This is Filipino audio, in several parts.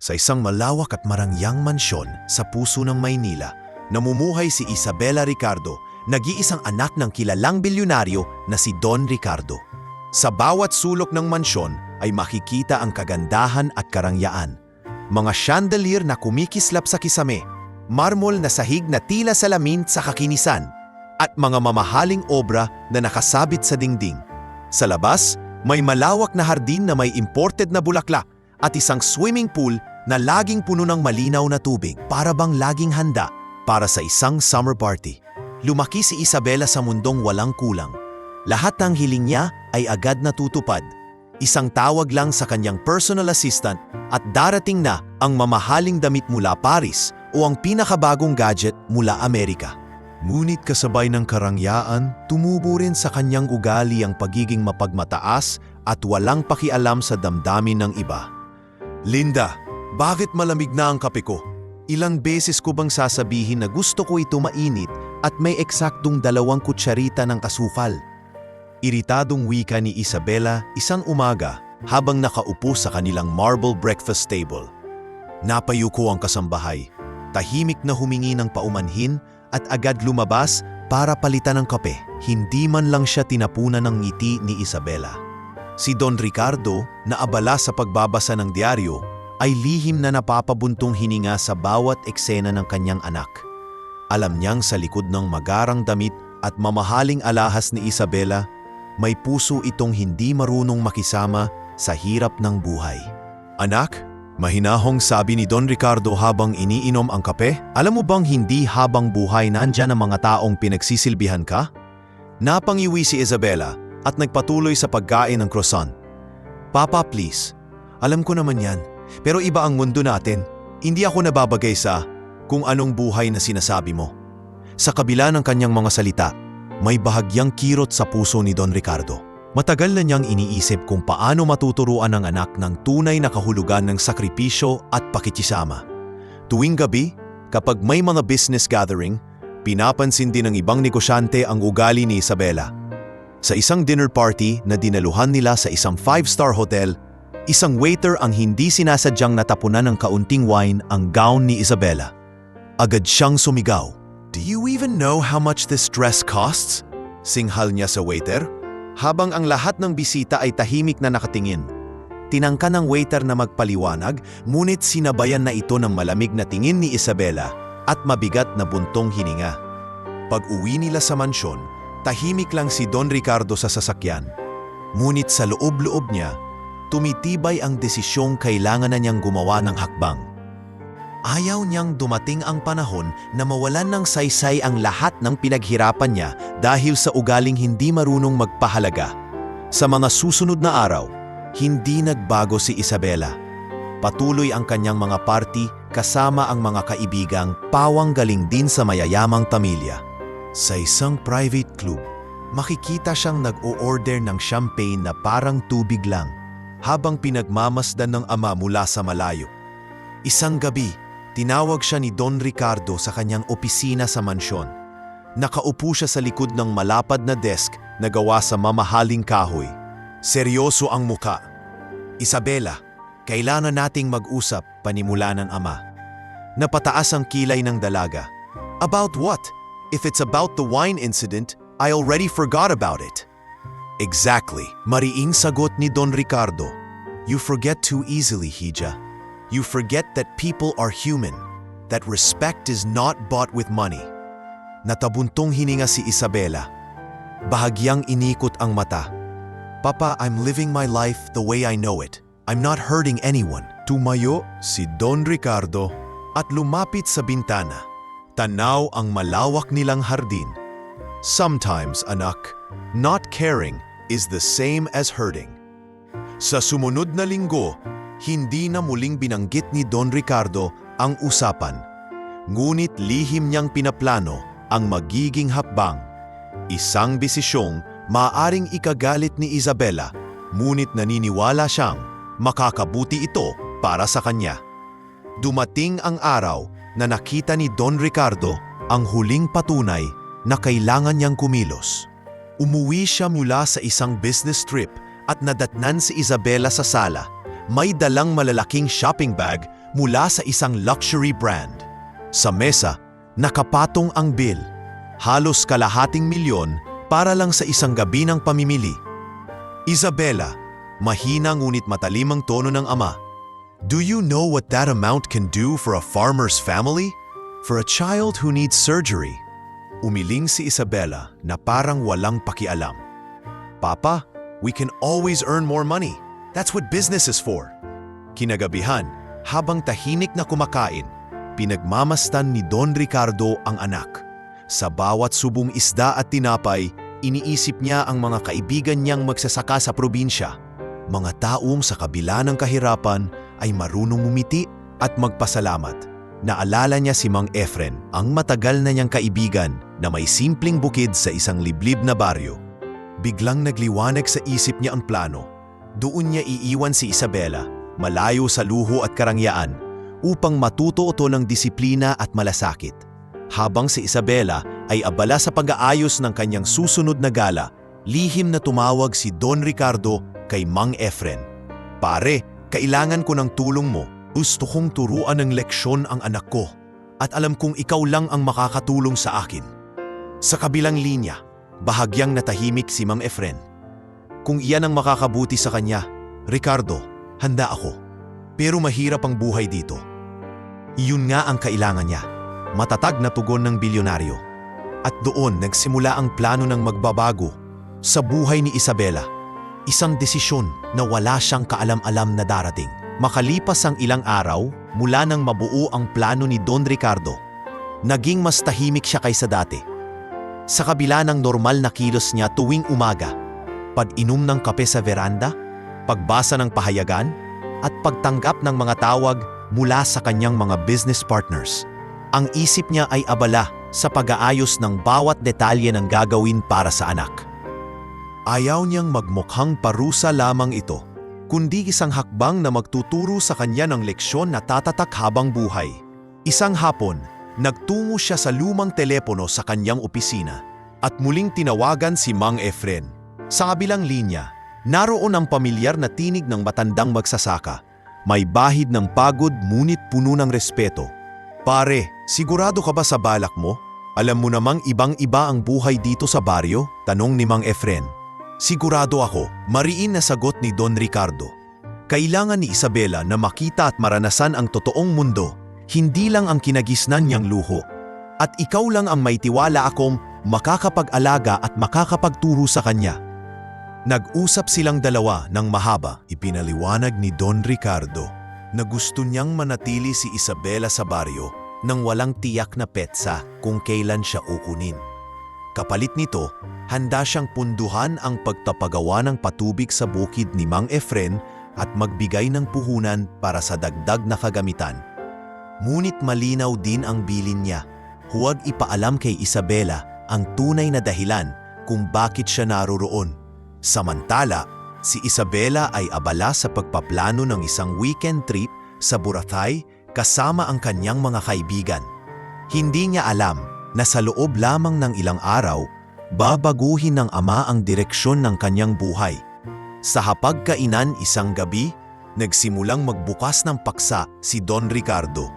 Sa isang malawak at marangyang mansyon sa puso ng Maynila, namumuhay si Isabela Ricardo, nag-iisang anak ng kilalang bilyonaryo na si Don Ricardo. Sa bawat sulok ng mansyon ay makikita ang kagandahan at karangyaan. Mga chandelier na kumikislap sa kisame, marmol na sahig na tila salamin sa kakinisan, at mga mamahaling obra na nakasabit sa dingding. Sa labas, may malawak na hardin na may imported na bulaklak at isang swimming pool na laging puno ng malinaw na tubig, para bang laging handa para sa isang summer party. Lumaki si Isabela sa mundong walang kulang. Lahat ng hiling niya ay agad natutupad. Isang tawag lang sa kanyang personal assistant at darating na ang mamahaling damit mula Paris o ang pinakabagong gadget mula Amerika. Ngunit kasabay ng karangyaan, tumubo rin sa kanyang ugali ang pagiging mapagmataas at walang pakialam sa damdamin ng iba. Linda, bakit malamig na ang kape ko? Ilang beses ko bang sasabihin na gusto ko ito mainit at may eksaktong 2 kutsarita ng asukal? Iritadong wika ni Isabela isang umaga habang nakaupo sa kanilang marble breakfast table. Napayuko ang kasambahay, tahimik na humingi ng paumanhin at agad lumabas para palitan ng kape. Hindi man lang siya tinapunan ng ngiti ni Isabela. Si Don Ricardo, na abala sa pagbabasa ng diaryo, ay lihim na napapabuntong hininga sa bawat eksena ng kanyang anak. Alam niyang sa likod ng magarang damit at mamahaling alahas ni Isabela, may puso itong hindi marunong makisama sa hirap ng buhay. Anak, mahinahong sabi ni Don Ricardo habang iniinom ang kape, alam mo bang hindi habang buhay nandyan ang mga taong pinagsisilbihan ka? Napangiwi si Isabela at nagpatuloy sa pagkain ng croissant. Papa, please. Alam ko naman yan. Pero iba ang mundo natin. Hindi ako nababagay sa kung anong buhay na sinasabi mo. Sa kabila ng kanyang mga salita, may bahagyang kirot sa puso ni Don Ricardo. Matagal na niyang iniisip kung paano matuturuan ang anak ng tunay na kahulugan ng sakripisyo at pakikisama. Tuwing gabi, kapag may mga business gathering, pinapansin din ng ibang negosyante ang ugali ni Isabela. Sa isang dinner party na dinaluhan nila sa isang 5-star hotel, isang waiter ang hindi sinasadyang natapunan ng kaunting wine ang gown ni Isabela. Agad siyang sumigaw. "Do you even know how much this dress costs?" Singhal niya sa waiter, habang ang lahat ng bisita ay tahimik na nakatingin. Tinangka ng waiter na magpaliwanag, ngunit sinabayan na ito ng malamig na tingin ni Isabela at mabigat na buntong hininga. Pag-uwi nila sa mansyon, tahimik lang si Don Ricardo sa sasakyan. Ngunit sa loob-loob niya, tumitibay ang desisyong kailangan na niyang gumawa ng hakbang. Ayaw niyang dumating ang panahon na mawalan ng saysay ang lahat ng pinaghirapan niya dahil sa ugaling hindi marunong magpahalaga. Sa mga susunod na araw, hindi nagbago si Isabela. Patuloy ang kanyang mga party kasama ang mga kaibigang pawang galing din sa mayayamang pamilya. Sa isang private club, makikita siyang nag-o-order ng champagne na parang tubig lang, habang pinagmamasdan ng ama mula sa malayo. Isang gabi, tinawag siya ni Don Ricardo sa kanyang opisina sa mansyon. Nakaupo siya sa likod ng malapad na desk na gawa sa mamahaling kahoy. Seryoso ang muka. "Isabela, kailangan nating mag-usap," panimula ng ama. Napataas ang kilay ng dalaga. "About what? If it's about the wine incident, I already forgot about it." "Exactly," mariing sagot ni Don Ricardo. "You forget too easily, Hija. You forget that people are human, that respect is not bought with money." Natabuntong hininga si Isabela. Bahagyang inikot ang mata. "Papa, I'm living my life the way I know it. I'm not hurting anyone." Tumayo si Don Ricardo at lumapit sa bintana. Tanaw ang malawak nilang hardin. "Sometimes, anak, not caring is the same as hurting." Sa sumunod na linggo, hindi na muling binanggit ni Don Ricardo ang usapan. Ngunit lihim niyang pinaplano ang magiging hakbang. Isang desisyong maaaring ikagalit ni Isabela, ngunit naniniwala siyang makakabuti ito para sa kanya. Dumating ang araw na nakita ni Don Ricardo ang huling patunay na kailangan niyang kumilos. Umuwi siya mula sa isang business trip at nadatnan si Isabela sa sala. May dalang malalaking shopping bag mula sa isang luxury brand. Sa mesa, nakapatong ang bill. Halos kalahating milyon para lang sa isang gabi ng pamimili. Isabela, mahina ngunit matalimang tono ng ama. Do you know what that amount can do for a farmer's family? For a child who needs surgery? Umiling si Isabela na parang walang pakialam. Papa, we can always earn more money. That's what business is for. Kinagabihan, habang tahimik na kumakain, pinagmamastan ni Don Ricardo ang anak. Sa bawat subong isda at tinapay, iniisip niya ang mga kaibigan niyang magsasaka sa probinsya. Mga taong sa kabila ng kahirapan ay marunong umiti at magpasalamat. Naalala niya si Mang Efren, ang matagal na niyang kaibigan na may simpleng bukid sa isang liblib na baryo. Biglang nagliwanag sa isip niya ang plano. Doon niya iiwan si Isabela, malayo sa luho at karangyaan, upang matuto ito ng disiplina at malasakit. Habang si Isabela ay abala sa pag-aayos ng kanyang susunod na gala, lihim na tumawag si Don Ricardo kay Mang Efren. Pare, kailangan ko ng tulong mo. Gusto kong turuan ng leksyon ang anak ko at alam kong ikaw lang ang makakatulong sa akin. Sa kabilang linya, bahagyang natahimik si Mang Efren. Kung iyan ang makakabuti sa kanya, Ricardo, handa ako. Pero mahirap ang buhay dito. Iyon nga ang kailangan niya. Matatag na tugon ng bilyonaryo. At doon nagsimula ang plano ng magbabago sa buhay ni Isabela. Isang desisyon na wala siyang kaalam-alam na darating. Makalipas ang ilang araw, mula nang mabuo ang plano ni Don Ricardo, naging mas tahimik siya kaysa dati. Sa kabila ng normal na kilos niya tuwing umaga, pag-inom ng kape sa veranda, pagbasa ng pahayagan, at pagtanggap ng mga tawag mula sa kanyang mga business partners, ang isip niya ay abala sa pag-aayos ng bawat detalye ng gagawin para sa anak. Ayaw niyang magmukhang parusa lamang ito, kundi isang hakbang na magtuturo sa kanya ng leksyon na tatatak habang buhay. Isang hapon, nagtungo siya sa lumang telepono sa kanyang opisina at muling tinawagan si Mang Efren. Sa kabilang linya, naroon ang pamilyar na tinig ng matandang magsasaka. May bahid ng pagod ngunit puno ng respeto. Pare, sigurado ka ba sa balak mo? Alam mo namang ibang-iba ang buhay dito sa baryo? Tanong ni Mang Efren. Sigurado ako, mariin na sagot ni Don Ricardo. Kailangan ni Isabela na makita at maranasan ang totoong mundo, hindi lang ang kinagisnan niyang luho. At ikaw lang ang may tiwala akong makakapag-alaga at makakapagturo sa kanya. Nag-usap silang dalawa ng mahaba. Ipinaliwanag ni Don Ricardo na gusto niyang manatili si Isabela sa baryo nang walang tiyak na petsa kung kailan siya ukunin. Kapalit nito, handa siyang punduhan ang pagtapagawa ng patubig sa bukid ni Mang Efren at magbigay ng puhunan para sa dagdag na kagamitan. Ngunit malinaw din ang bilin niya. Huwag ipaalam kay Isabela ang tunay na dahilan kung bakit siya naroroon. Samantala, si Isabela ay abala sa pagpaplano ng isang weekend trip sa Boracay kasama ang kanyang mga kaibigan. Hindi niya alam na sa loob lamang ng ilang araw, babaguhin ng ama ang direksyon ng kanyang buhay. Sa hapagkainan isang gabi, nagsimulang magbukas ng paksa si Don Ricardo.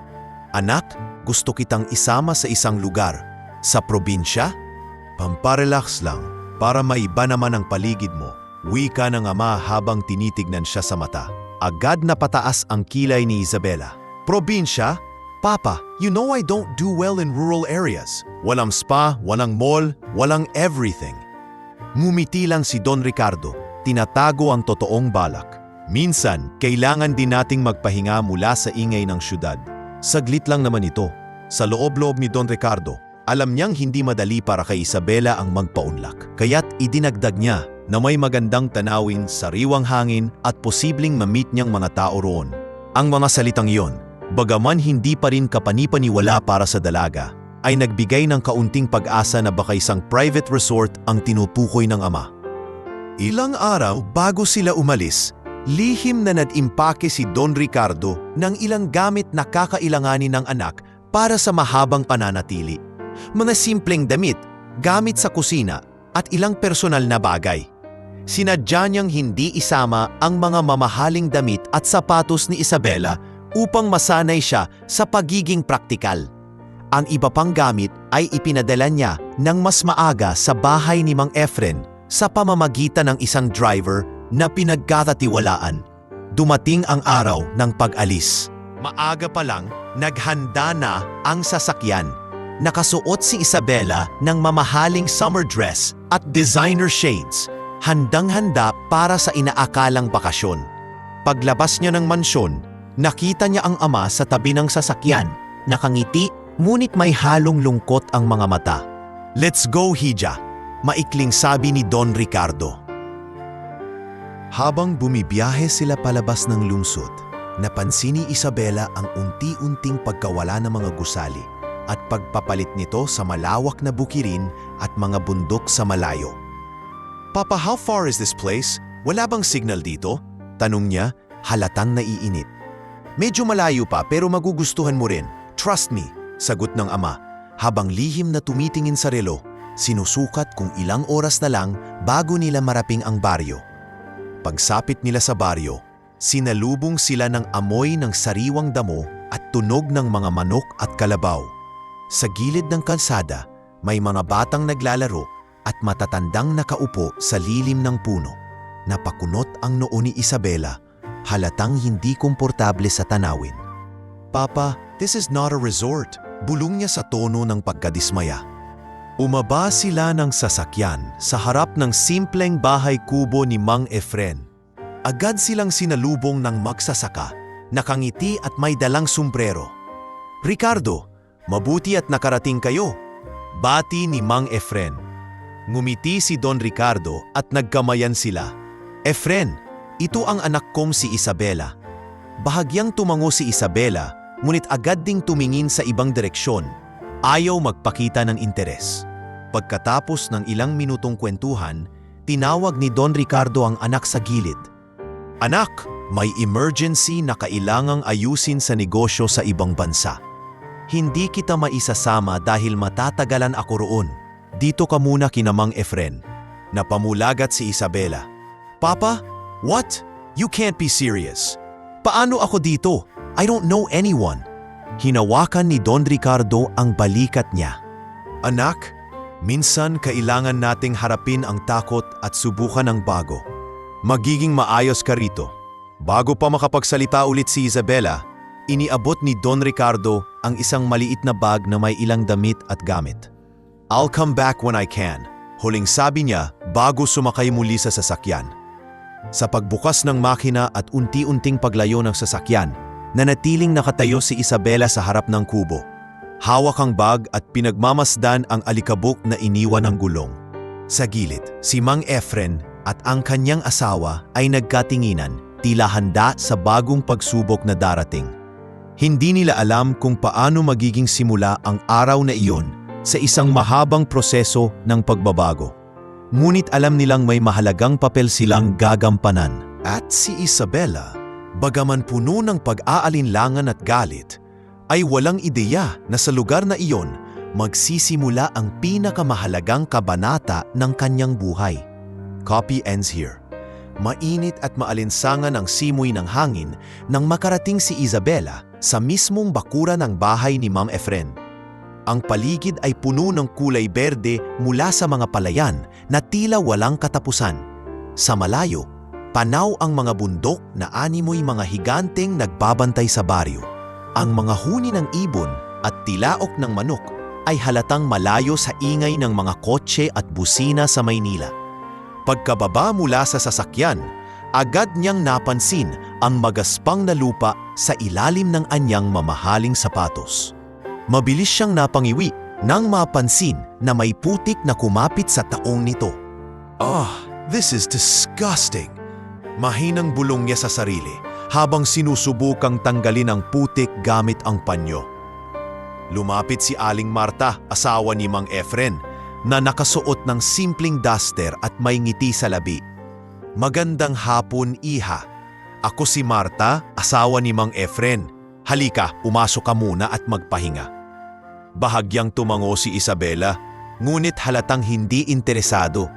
Anak, gusto kitang isama sa isang lugar. Sa probinsya? Pamparelax lang, para maiba naman ang paligid mo. Wika ng ama habang tinitignan siya sa mata. Agad na pataas ang kilay ni Isabela. Probinsya? Papa, you know I don't do well in rural areas. Walang spa, walang mall, walang everything. Ngumiti lang si Don Ricardo, tinatago ang totoong balak. Minsan, kailangan din nating magpahinga mula sa ingay ng syudad. Saglit lang naman ito. Sa loob-loob ni Don Ricardo, alam niyang hindi madali para kay Isabela ang magpaunlak. Kaya't idinagdag niya na may magandang tanawin, sariwang hangin at posibleng ma-meet niyang mga tao roon. Ang mga salitang iyon, bagaman hindi pa rin kapanipaniwala para sa dalaga, ay nagbigay ng kaunting pag-asa na baka isang private resort ang tinutukoy ng ama. Ilang araw bago sila umalis, lihim na nag-impake si Don Ricardo ng ilang gamit na kakailanganin ng anak para sa mahabang pananatili. Mga simpleng damit, gamit sa kusina at ilang personal na bagay. Sinadya niyang hindi isama ang mga mamahaling damit at sapatos ni Isabela upang masanay siya sa pagiging praktikal. Ang iba pang gamit ay ipinadala niya ng mas maaga sa bahay ni Mang Efren sa pamamagitan ng isang driver na pinagkakatiwalaan. Dumating ang araw ng pag-alis. Maaga pa lang, naghanda na ang sasakyan. Nakasuot si Isabela ng mamahaling summer dress at designer shades, handang-handa para sa inaakalang bakasyon. Paglabas niya ng mansyon, nakita niya ang ama sa tabi ng sasakyan, nakangiti ngunit may halong lungkot ang mga mata. "Let's go, Hija," maikling sabi ni Don Ricardo. Habang bumibiyahe sila palabas ng lungsod, napansin ni Isabela ang unti-unting pagkawala ng mga gusali at pagpapalit nito sa malawak na bukirin at mga bundok sa malayo. "Papa, how far is this place? Wala bang signal dito?" tanong niya, halatang naiinit. "Medyo malayo pa pero magugustuhan mo rin. Trust me," sagot ng ama. Habang lihim na tumitingin sa relo, sinusukat kung ilang oras na lang bago nila maraping ang baryo. Pagsapit nila sa baryo, sinalubong sila ng amoy ng sariwang damo at tunog ng mga manok at kalabaw. Sa gilid ng kalsada, may mga batang naglalaro at matatandang nakaupo sa lilim ng puno. Napakunot ang noo ni Isabela, halatang hindi komportable sa tanawin. "Papa, this is not a resort," bulong niya sa tono ng pagkadismaya. Umaba sila ng sasakyan sa harap ng simpleng bahay kubo ni Mang Efren. Agad silang sinalubong ng magsasaka, nakangiti at may dalang sombrero. "Ricardo, mabuti at nakarating kayo," bati ni Mang Efren. Ngumiti si Don Ricardo at nagkamayan sila. "Efren, ito ang anak kong si Isabela." Bahagyang tumango si Isabela, ngunit agad ding tumingin sa ibang direksyon. Ayaw magpakita ng interes. Pagkatapos ng ilang minutong kwentuhan, tinawag ni Don Ricardo ang anak sa gilid. "Anak, may emergency na kailangang ayusin sa negosyo sa ibang bansa. Hindi kita maisasama dahil matatagalan ako roon. Dito ka muna kina Mang Efren." Napamulagat si Isabela. "Papa, what? You can't be serious. Paano ako dito? I don't know anyone." Hinawakan ni Don Ricardo ang balikat niya. "Anak, minsan kailangan nating harapin ang takot at subukan ang bago. Magiging maayos ka rito." Bago pa makapagsalita ulit si Isabela, iniabot ni Don Ricardo ang isang maliit na bag na may ilang damit at gamit. "I'll come back when I can," huling sabi niya bago sumakay muli sa sasakyan. Sa pagbukas ng makina at unti-unting paglayo ng sasakyan, nanatiling nakatayo si Isabela sa harap ng kubo. Hawak ang bag at pinagmamasdan ang alikabok na iniwan ng gulong. Sa gilid, si Mang Efren at ang kanyang asawa ay nagkatinginan, tila handa sa bagong pagsubok na darating. Hindi nila alam kung paano magiging simula ang araw na iyon sa isang mahabang proseso ng pagbabago. Ngunit alam nilang may mahalagang papel silang gagampanan. At si Isabela, bagaman puno ng pag-aalinlangan at galit, ay walang ideya na sa lugar na iyon magsisimula ang pinakamahalagang kabanata ng kanyang buhay. Copy ends here. Mainit at maalinsangan ang simoy ng hangin nang makarating si Isabela sa mismong bakura ng bahay ni Mang Efren. Ang paligid ay puno ng kulay berde mula sa mga palayan na tila walang katapusan. Sa malayo, panaw ang mga bundok na animoy mga higanteng nagbabantay sa baryo. Ang mga huni ng ibon at tilaok ng manok ay halatang malayo sa ingay ng mga kotse at busina sa Maynila. Pagkababa mula sa sasakyan, agad niyang napansin ang magaspang na lupa sa ilalim ng anyang mamahaling sapatos. Mabilis siyang napangiwi nang mapansin na may putik na kumapit sa taong nito. This is disgusting. Mahinang bulong niya sa sarili habang sinusubukang tanggalin ang putik gamit ang panyo. Lumapit si Aling Marta, asawa ni Mang Efren, na nakasuot ng simpleng duster at may ngiti sa labi. "Magandang hapon, iha. Ako si Marta, asawa ni Mang Efren. Halika, pumasok ka muna at magpahinga." Bahagyang tumango si Isabela, ngunit halatang hindi interesado.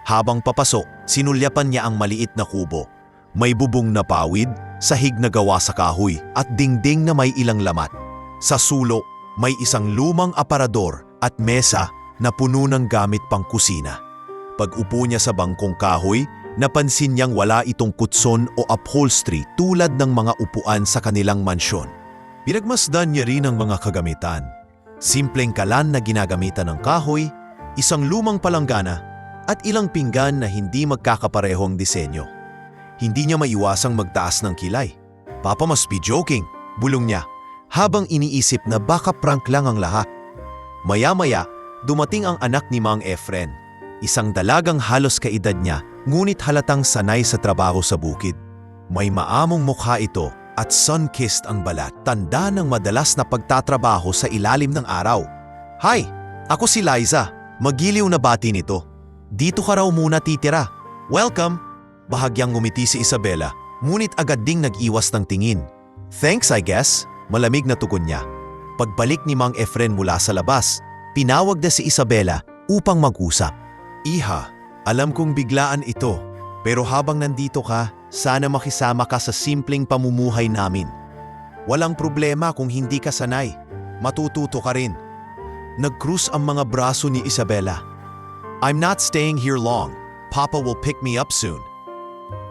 Habang papasok, sinulyapan niya ang maliit na kubo. May bubong na pawid, sahig na gawa sa kahoy at dingding na may ilang lamat. Sa sulok, may isang lumang aparador at mesa na puno ng gamit pang kusina. Pag-upo niya sa bangkong kahoy, napansin niyang wala itong kutson o upholstery tulad ng mga upuan sa kanilang mansyon. Pinagmasdan niya rin ang mga kagamitan. Simpleng kalan na ginagamitan ng kahoy, isang lumang palanggana, at ilang pinggan na hindi magkakaparehong disenyo. Hindi niya maiwasang magtaas ng kilay. "Papa must be joking," bulong niya, habang iniisip na baka prank lang ang lahat. Maya-maya, dumating ang anak ni Mang Efren. Isang dalagang halos kaedad niya, ngunit halatang sanay sa trabaho sa bukid. May maamong mukha ito at sun-kissed ang balat, tanda ng madalas na pagtatrabaho sa ilalim ng araw. "Hi, ako si Liza. Magiliw na bati nito. Dito ka raw muna titira. Welcome." Bahagyang ngumiti si Isabela, ngunit agad ding nag-iwas ng tingin. "Thanks, I guess," malamig na tugon niya. Pagbalik ni Mang Efren mula sa labas, tinawag na si Isabela upang mag-usap. "Iha, alam kong biglaan ito, pero habang nandito ka, sana makisama ka sa simpleng pamumuhay namin. Walang problema kung hindi ka sanay. Matututo ka rin." Nag-krus ang mga braso ni Isabela. "I'm not staying here long. Papa will pick me up soon."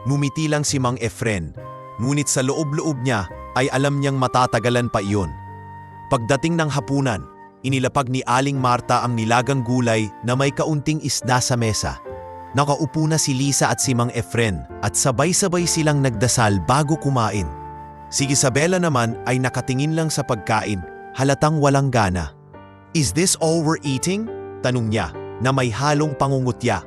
Ngumiti lang si Mang Efren, ngunit sa loob-loob niya ay alam niyang matatagalan pa iyon. Pagdating ng hapunan, inilapag ni Aling Marta ang nilagang gulay na may kaunting isda sa mesa. Nakaupo na si Lisa at si Mang Efren at sabay-sabay silang nagdasal bago kumain. Si Isabela naman ay nakatingin lang sa pagkain, halatang walang gana. "Is this all we're eating?" tanong niya na may halong pangungutya.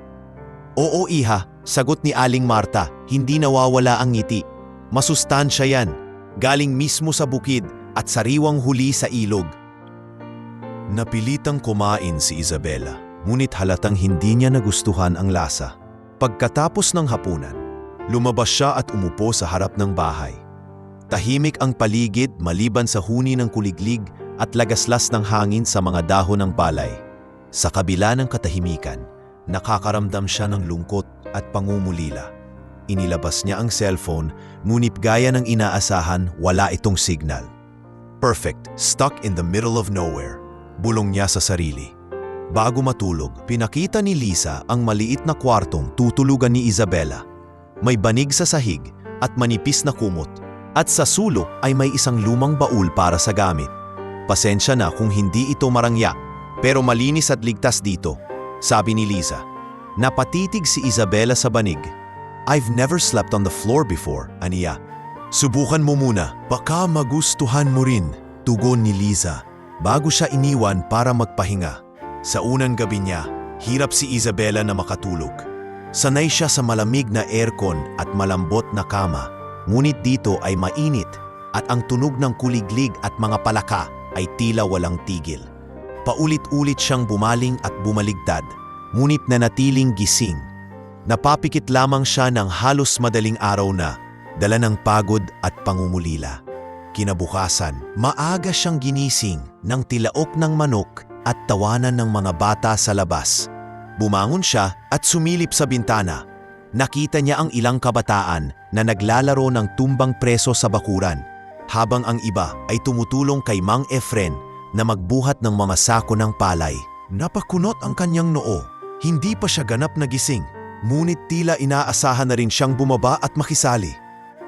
"Oo, iha," sagot ni Aling Marta, hindi nawawala ang ngiti. "Masustansya yan, galing mismo sa bukid at sariwang huli sa ilog." Napilitang kumain si Isabela, ngunit halatang hindi niya nagustuhan ang lasa. Pagkatapos ng hapunan, lumabas siya at umupo sa harap ng bahay. Tahimik ang paligid maliban sa huni ng kuliglig at lagaslas ng hangin sa mga dahon ng palay. Sa kabila ng katahimikan, nakakaramdam siya ng lungkot at pangungulila. Inilabas niya ang cellphone, ngunit gaya ng inaasahan, wala itong signal. "Perfect, stuck in the middle of nowhere," bulong niya sa sarili. Bago matulog, pinakita ni Lisa ang maliit na kwartong tutulugan ni Isabela. May banig sa sahig at manipis na kumot, at sa sulok ay may isang lumang baul para sa gamit. "Pasensya na kung hindi ito marangya, pero malinis at ligtas dito," sabi ni Lisa. Napatitig si Isabela sa banig. "I've never slept on the floor before," aniya. "Subukan mo muna, baka magustuhan mo rin," tugon ni Lisa, bago siya iniwan para magpahinga. Sa unang gabi niya, hirap si Isabela na makatulog. Sanay siya sa malamig na aircon at malambot na kama, ngunit dito ay mainit at ang tunog ng kuliglig at mga palaka ay tila walang tigil. Paulit-ulit siyang bumaling at bumaligtad, ngunit nanatiling gising. Napapikit lamang siya ng halos madaling araw na, dala ng pagod at pangungulila. Kinabukasan, maaga siyang ginising ng tilaok ng manok at tawanan ng mga bata sa labas. Bumangon siya at sumilip sa bintana. Nakita niya ang ilang kabataan na naglalaro ng tumbang preso sa bakuran, habang ang iba ay tumutulong kay Mang Efren na magbuhat ng mga sako ng palay. Napakunot ang kanyang noo. Hindi pa siya ganap na gising, ngunit tila inaasahan na rin siyang bumaba at makisali.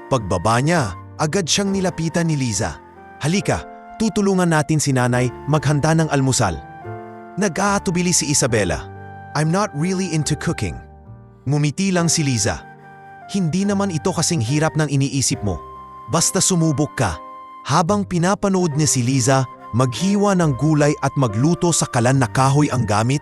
Pagbaba niya, agad siyang nilapitan ni Liza. "Halika, tutulungan natin si nanay maghanda ng almusal." Nag-aatubili si Isabela. "I'm not really into cooking." Ngumiti lang si Liza. "Hindi naman ito kasing hirap ng iniisip mo. Basta sumubok ka." Habang pinapanood niya si Liza, maghiwa ng gulay at magluto sa kalan na kahoy ang gamit,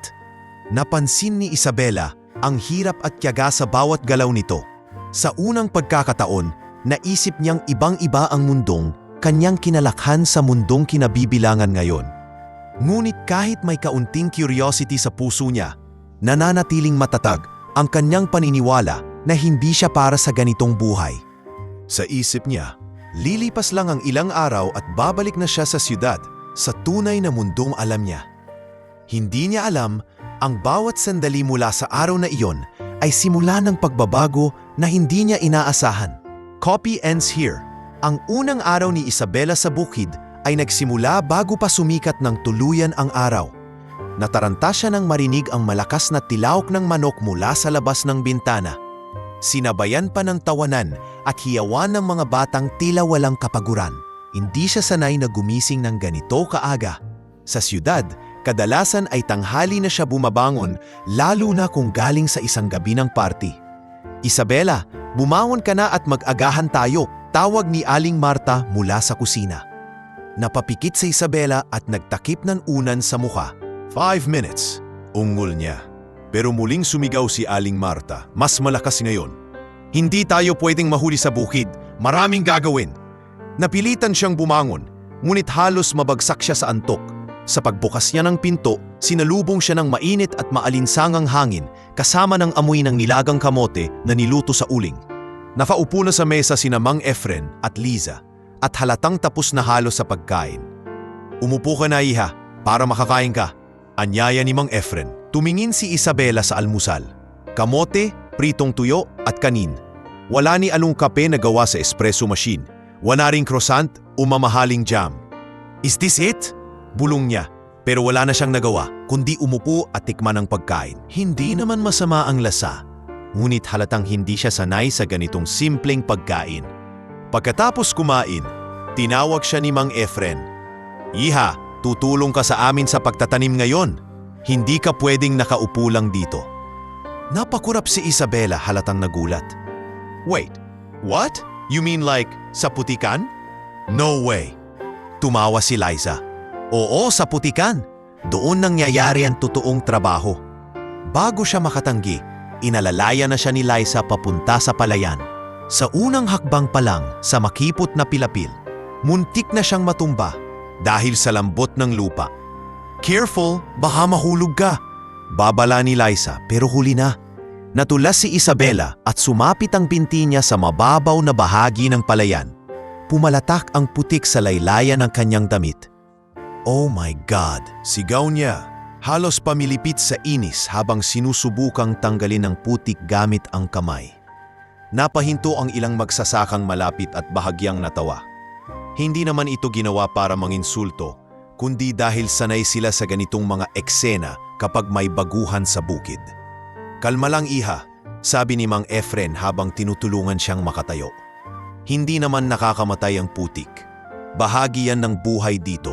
napansin ni Isabela ang hirap at tiyaga sa bawat galaw nito. Sa unang pagkakataon, naisip niyang ibang-iba ang mundong kanyang kinalakhan sa mundong kinabibilangan ngayon. Ngunit kahit may kaunting curiosity sa puso niya, nananatiling matatag ang kanyang paniniwala na hindi siya para sa ganitong buhay. Sa isip niya, lilipas lang ang ilang araw at babalik na siya sa siyudad, sa tunay na mundong alam niya. Hindi niya alam, ang bawat sandali mula sa araw na iyon ay simula ng pagbabago na hindi niya inaasahan. copy ends here. Ang unang araw ni Isabela sa bukid ay nagsimula bago pa sumikat ng tuluyan ang araw. Nataranta siya nang marinig ang malakas na tilaok ng manok mula sa labas ng bintana. Sinabayan pa ng tawanan at hiyawan ng mga batang tila walang kapaguran. Hindi siya sanay na gumising ng ganito kaaga. Sa siyudad, kadalasan ay tanghali na siya bumabangon, lalo na kung galing sa isang gabi ng party. Isabela, bumangon ka na at mag-agahan tayo, tawag ni Aling Marta mula sa kusina. Napapikit sa Isabela at nagtakip ng unan sa mukha. 5 minutes, ungol niya. Pero muling sumigaw si Aling Marta, mas malakas ngayon. Hindi tayo pwedeng mahuli sa bukid, maraming gagawin. Napilitan siyang bumangon, ngunit halos mabagsak siya sa antok. Sa pagbukas niya ng pinto, sinalubong siya ng mainit at maalinsangang hangin kasama ng amoy ng nilagang kamote na niluto sa uling. Nakaupo na sa mesa sina Mang Efren at Liza at halatang tapos na halos sa pagkain. Umupo ka na, iha, para makakain ka. Anyaya ni Mang Efren. Tumingin si Isabela sa almusal. Kamote, pritong tuyo at kanin. Wala ni anong kape na gawa sa espresso machine. Wala ring croissant o mamahaling jam. Is this it? Bulong niya. Pero wala na siyang nagawa, kundi umupo at tikman ang pagkain. Hindi naman masama ang lasa. Ngunit halatang hindi siya sanay sa ganitong simpleng pagkain. Pagkatapos kumain, tinawag siya ni Mang Efren. Iha, tutulong ka sa amin sa pagtatanim ngayon. Hindi ka pwedeng nakaupo lang dito. Napakurap si Isabela halatang nagulat. Wait, what? You mean like sa putikan? No way. Tumawa si Liza. Oo, sa putikan. Doon nangyayari ang totoong trabaho. Bago siya makatanggi, inalalaya na siya ni Liza papunta sa palayan. Sa unang hakbang pa lang sa makipot na pilapil, muntik na siyang matumba dahil sa lambot ng lupa. Careful, baka mahulog ka. Babala ni Liza pero huli na. Natulas si Isabela at sumapit ang binti niya sa mababaw na bahagi ng palayan. Pumalatak ang putik sa laylayan ng kanyang damit. Oh my God! Sigaw niya. Halos pamilipit sa inis habang sinusubukang tanggalin ang putik gamit ang kamay. Napahinto ang ilang magsasakang malapit at bahagyang natawa. Hindi naman ito ginawa para manginsulto, kundi dahil sanay sila sa ganitong mga eksena kapag may baguhan sa bukid. Kalma lang, iha, sabi ni Mang Efren habang tinutulungan siyang makatayo. Hindi naman nakakamatay ang putik. Bahagi yan ng buhay dito.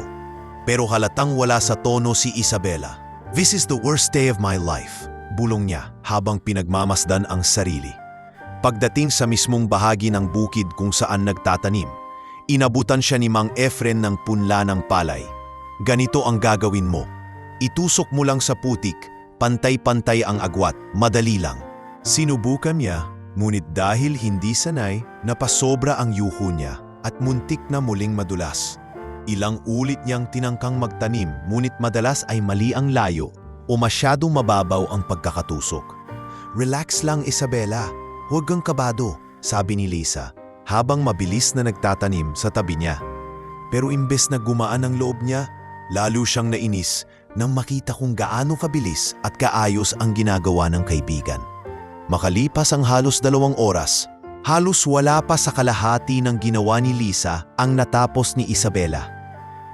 Pero halatang wala sa tono si Isabela. This is the worst day of my life, bulong niya habang pinagmamasdan ang sarili. Pagdating sa mismong bahagi ng bukid kung saan nagtatanim, inabutan siya ni Mang Efren ng punla ng palay. Ganito ang gagawin mo. Itusok mo lang sa putik, pantay-pantay ang agwat, madali lang. Sinubukan niya, ngunit dahil hindi sanay, napasobra ang yuko niya at muntik na muling madulas. Ilang ulit niyang tinangkang magtanim, ngunit madalas ay mali ang layo o masyadong mababaw ang pagkakatusok. Relax lang, Isabela. Huwag kang kabado, sabi ni Liza, habang mabilis na nagtatanim sa tabi niya. Pero imbes na gumaan ang loob niya, lalo siyang nainis nang makita kung gaano kabilis at kaayos ang ginagawa ng kaibigan. Makalipas ang halos 2 oras, halos wala pa sa kalahati ng ginawa ni Liza ang natapos ni Isabela.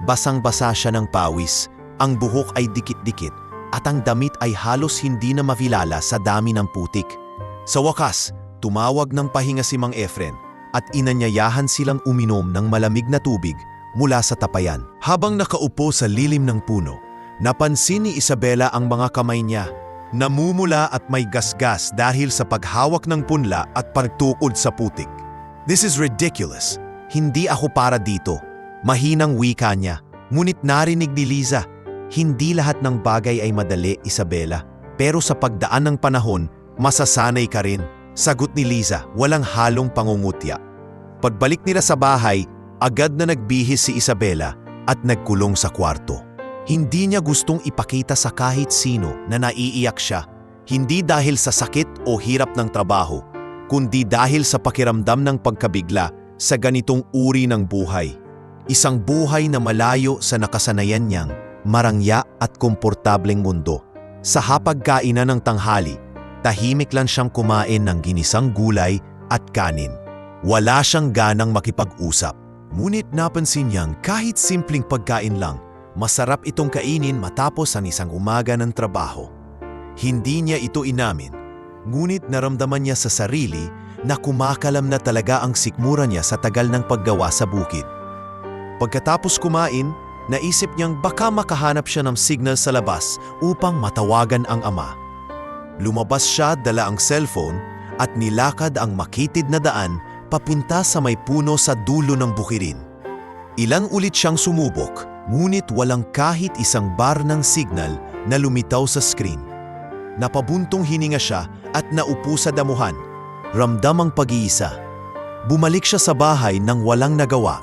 Basang-basa siya ng pawis, ang buhok ay dikit-dikit at ang damit ay halos hindi na makilala sa dami ng putik. Sa wakas, tumawag ng pahinga si Mang Efren at inanyayahan silang uminom ng malamig na tubig mula sa tapayan. Habang nakaupo sa lilim ng puno, napansin ni Isabela ang mga kamay niya. Namumula at may gasgas dahil sa paghawak ng punla at pagtukod sa putik. This is ridiculous. Hindi ako para dito. Mahinang wika niya. Ngunit narinig ni Liza, hindi lahat ng bagay ay madali, Isabela. Pero sa pagdaan ng panahon, masasanay ka rin. Sagot ni Liza, walang halong pangungutya. Pagbalik nila sa bahay, agad na nagbihis si Isabela at nagkulong sa kwarto. Hindi niya gustong ipakita sa kahit sino na naiiyak siya, hindi dahil sa sakit o hirap ng trabaho, kundi dahil sa pakiramdam ng pagkabigla sa ganitong uri ng buhay. Isang buhay na malayo sa nakasanayan niyang marangya at komportableng mundo. Sa hapagkainan ng tanghali, tahimik lang siyang kumain ng ginisang gulay at kanin. Wala siyang ganang makipag-usap. Ngunit napansin niyang kahit simpleng pagkain lang, masarap itong kainin matapos ang isang umaga ng trabaho. Hindi niya ito inamin, ngunit naramdaman niya sa sarili na kumakalam na talaga ang sikmura niya sa tagal ng paggawa sa bukid. Pagkatapos kumain, naisip niyang baka makahanap siya ng signal sa labas upang matawagan ang ama. Lumabas siya, dala ang cellphone at nilakad ang makitid na daan papunta sa may puno sa dulo ng bukirin. Ilang ulit siyang sumubok, ngunit walang kahit isang bar ng signal na lumitaw sa screen. Napabuntong hininga siya at naupo sa damuhan. Ramdam ang pag-iisa. Bumalik siya sa bahay nang walang nagawa.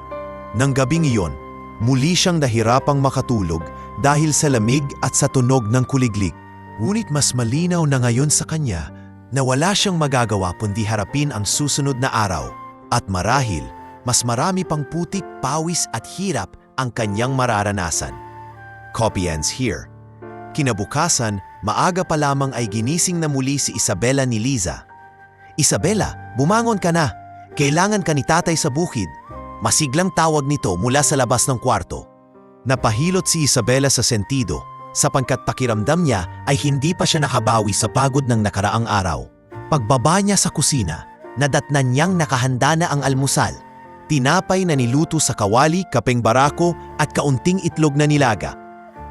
Nang gabing iyon, muli siyang nahirapang makatulog dahil sa lamig at sa tunog ng kuliglig. Ngunit mas malinaw na ngayon sa kanya na wala siyang magagawa kundi harapin ang susunod na araw. At marahil, mas marami pang putik, pawis at hirap ang kanyang mararanasan. Copy ends here. Kinabukasan, maaga pa lamang ay ginising na muli si Isabela ni Liza. "Isabela, bumangon ka na. Kailangan ka ni tatay sa bukid." Masiglang tawag nito mula sa labas ng kwarto. Napahilot si Isabela sa sentido sapagkat pakiramdam niya ay hindi pa siya nakabawi sa pagod ng nakaraang araw. Pagbaba niya sa kusina, nadatnan niyang nakahanda na ang almusal. Tinapay na niluto sa kawali, kapeng barako at kaunting itlog na nilaga.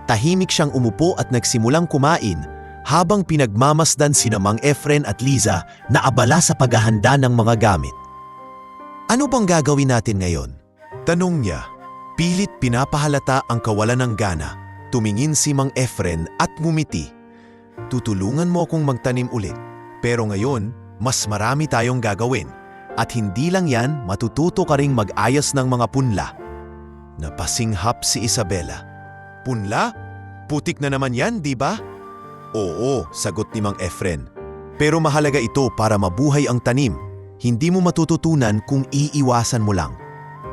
Tahimik siyang umupo at nagsimulang kumain habang pinagmamasdan sina Mang Efren at Liza na abala sa paghahanda ng mga gamit. "Ano bang gagawin natin ngayon?" tanong niya. Pilit pinapahalata ang kawalan ng gana. Tumingin si Mang Efren at ngumiti. "Tutulungan mo akong magtanim ulit. Pero ngayon, mas marami tayong gagawin. At hindi lang yan, matututo ka ring mag-ayos ng mga punla." Napasinghap si Isabela. "Punla? Putik na naman yan, di ba?" "Oo," sagot ni Mang Efren. "Pero mahalaga ito para mabuhay ang tanim. Hindi mo matututunan kung iiwasan mo lang."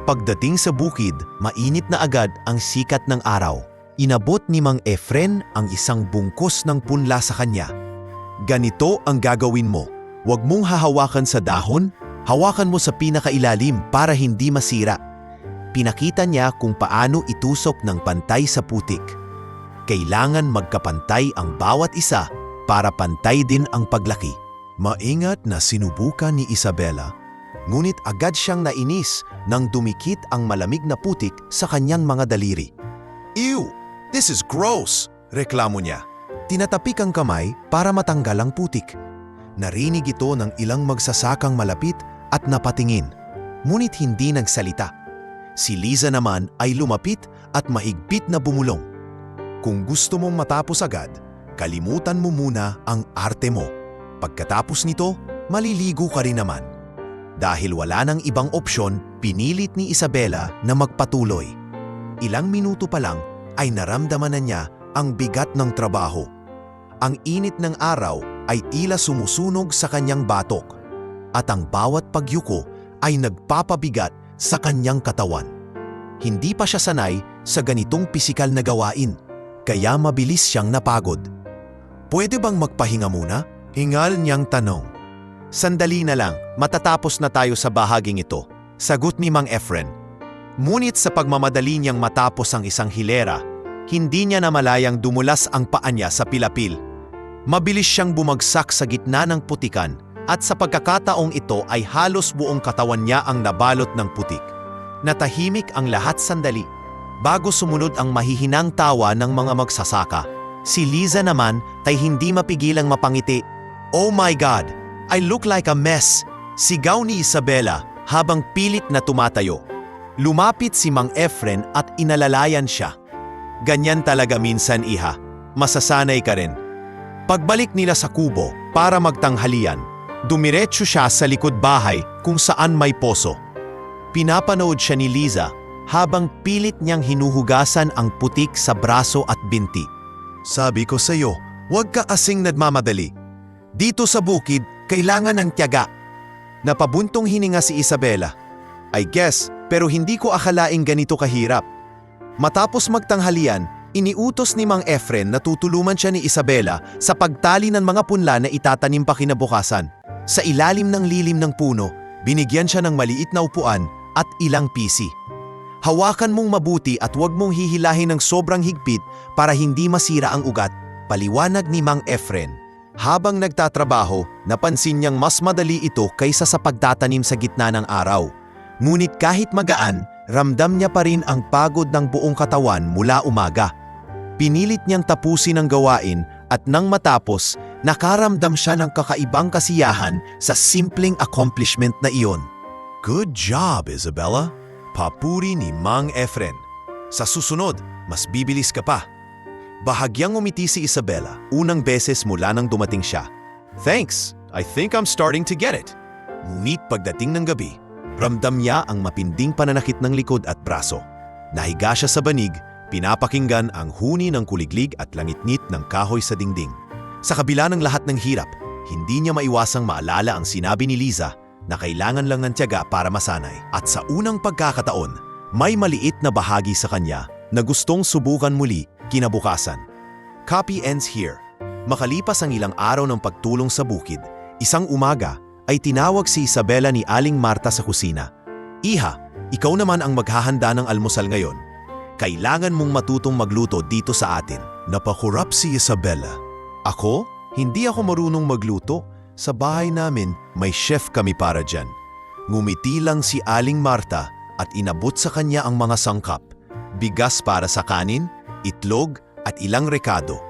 Pagdating sa bukid, mainit na agad ang sikat ng araw. Inabot ni Mang Efren ang isang bungkos ng punla sa kanya. "Ganito ang gagawin mo. Huwag mong hahawakan sa dahon, hawakan mo sa pinakailalim para hindi masira." Pinakita niya kung paano itusok ng pantay sa putik. Kailangan magkapantay ang bawat isa para pantay din ang paglaki. Maingat na sinubukan ni Isabela, ngunit agad siyang nainis nang dumikit ang malamig na putik sa kanyang mga daliri. "Ew! This is gross!" reklamo niya. Tinatapik ang kamay para matanggal ang putik. Narinig ito ng ilang magsasakang malapit at napatingin, ngunit hindi nagsalita. Si Liza naman ay lumapit at mahigpit na bumulong. "Kung gusto mong matapos agad, kalimutan mo muna ang arte mo. Pagkatapos nito, maliligo ka rin naman." Dahil wala nang ibang opsyon, pinilit ni Isabela na magpatuloy. Ilang minuto pa lang ay naramdaman na niya ang bigat ng trabaho. Ang init ng araw ay tila sumusunog sa kanyang batok at ang bawat pagyuko ay nagpapabigat sa kanyang katawan. Hindi pa siya sanay sa ganitong pisikal na gawain, kaya mabilis siyang napagod. "Pwede bang magpahinga muna?" hingal niyang tanong. "Sandali na lang, matatapos na tayo sa bahaging ito," sagot ni Mang Efren. Ngunit sa pagmamadali niyang matapos ang isang hilera, hindi niya namalayang dumulas ang paa niya sa pilapil. Mabilis siyang bumagsak sa gitna ng putikan at sa pagkakataong ito ay halos buong katawan niya ang nabalot ng putik. Natahimik ang lahat sandali, bago sumunod ang mahihinang tawa ng mga magsasaka. Si Liza naman ay hindi mapigilang mapangiti. "Oh my God! I look like a mess!" sigaw ni Isabela habang pilit na tumatayo. Lumapit si Mang Efren at inalalayan siya. "Ganyan talaga minsan, iha. Masasanay ka rin." Pagbalik nila sa kubo para magtanghalian, dumiretso siya sa likod bahay kung saan may poso. Pinapanood siya ni Liza habang pilit niyang hinuhugasan ang putik sa braso at binti. "Sabi ko sa'yo, huwag ka kasing nagmamadali. Dito sa bukid, kailangan ng tiyaga." Napabuntong hininga si Isabela. "I guess, pero hindi ko akalaing ganito kahirap." Matapos magtanghalian, iniutos ni Mang Efren na tutulungan siya ni Isabela sa pagtali ng mga punla na itatanim pa kinabukasan. Sa ilalim ng lilim ng puno, Binigyan siya ng maliit na upuan at ilang PC. Hawakan mong mabuti at huwag mong hihilahin ng sobrang higpit para hindi masira ang ugat, paliwanag ni Mang Efren. Habang nagtatrabaho, napansin niyang mas madali ito kaysa sa pagtatanim sa gitna ng araw. Ngunit kahit magaan, ramdam niya pa rin ang pagod ng buong katawan mula umaga. Pinilit niyang tapusin ang gawain at nang matapos, nakaramdam siya ng kakaibang kasiyahan sa simpleng accomplishment na iyon. Good job, Isabella. Papuri ni Mang Efren. Sa susunod, mas bibilis ka pa. Bahagyang umiti si Isabella unang beses mula nang dumating siya. Thanks, I think I'm starting to get it. Ngunit pagdating ng gabi, ramdam niya ang mapinding pananakit ng likod at braso. Nahiga siya sa banig, pinapakinggan ang huni ng kuliglig at langit-ngit ng kahoy sa dingding. Sa kabila ng lahat ng hirap, hindi niya maiwasang maalala ang sinabi ni Liza na kailangan lang ng tiyaga para masanay. At sa unang pagkakataon, may maliit na bahagi sa kanya na gustong subukan muli kinabukasan. Copy ends here. Makalipas ang ilang araw ng pagtulong sa bukid, isang umaga ay tinawag si Isabella ni Aling Marta sa kusina. Iha, ikaw naman ang maghahanda ng almusal ngayon. Kailangan mong matutong magluto dito sa atin. Napakurap si Isabella. Ako? Hindi ako marunong magluto. Sa bahay namin, may chef kami para dyan. Ngumiti lang si Aling Marta at inabot sa kanya ang mga sangkap. Bigas para sa kanin, itlog at ilang rekado.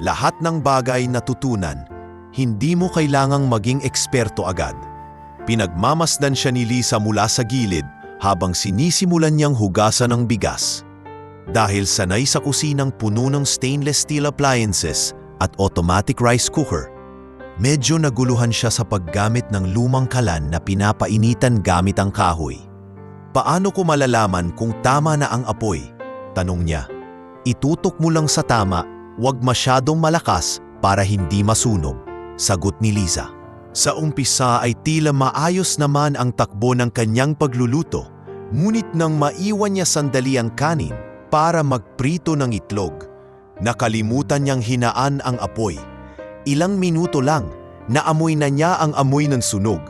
Lahat ng bagay na tutunan, hindi mo kailangang maging eksperto agad. Pinagmamasdan siya ni Lisa mula sa gilid habang sinisimulan niyang hugasan ng bigas. Dahil sanay sa kusinang puno ng stainless steel appliances at automatic rice cooker, medyo naguluhan siya sa paggamit ng lumang kalan na pinapainitan gamit ang kahoy. Paano ko malalaman kung tama na ang apoy? Tanong niya. Itutok mo lang sa tama, huwag masyadong malakas para hindi masunog, sagot ni Liza. Sa umpisa ay tila maayos naman ang takbo ng kanyang pagluluto, ngunit nang maiwan niya sandali ang kanin para magprito ng itlog, nakalimutan niyang hinaan ang apoy. Ilang minuto lang, naamoy na niya ang amoy ng sunog.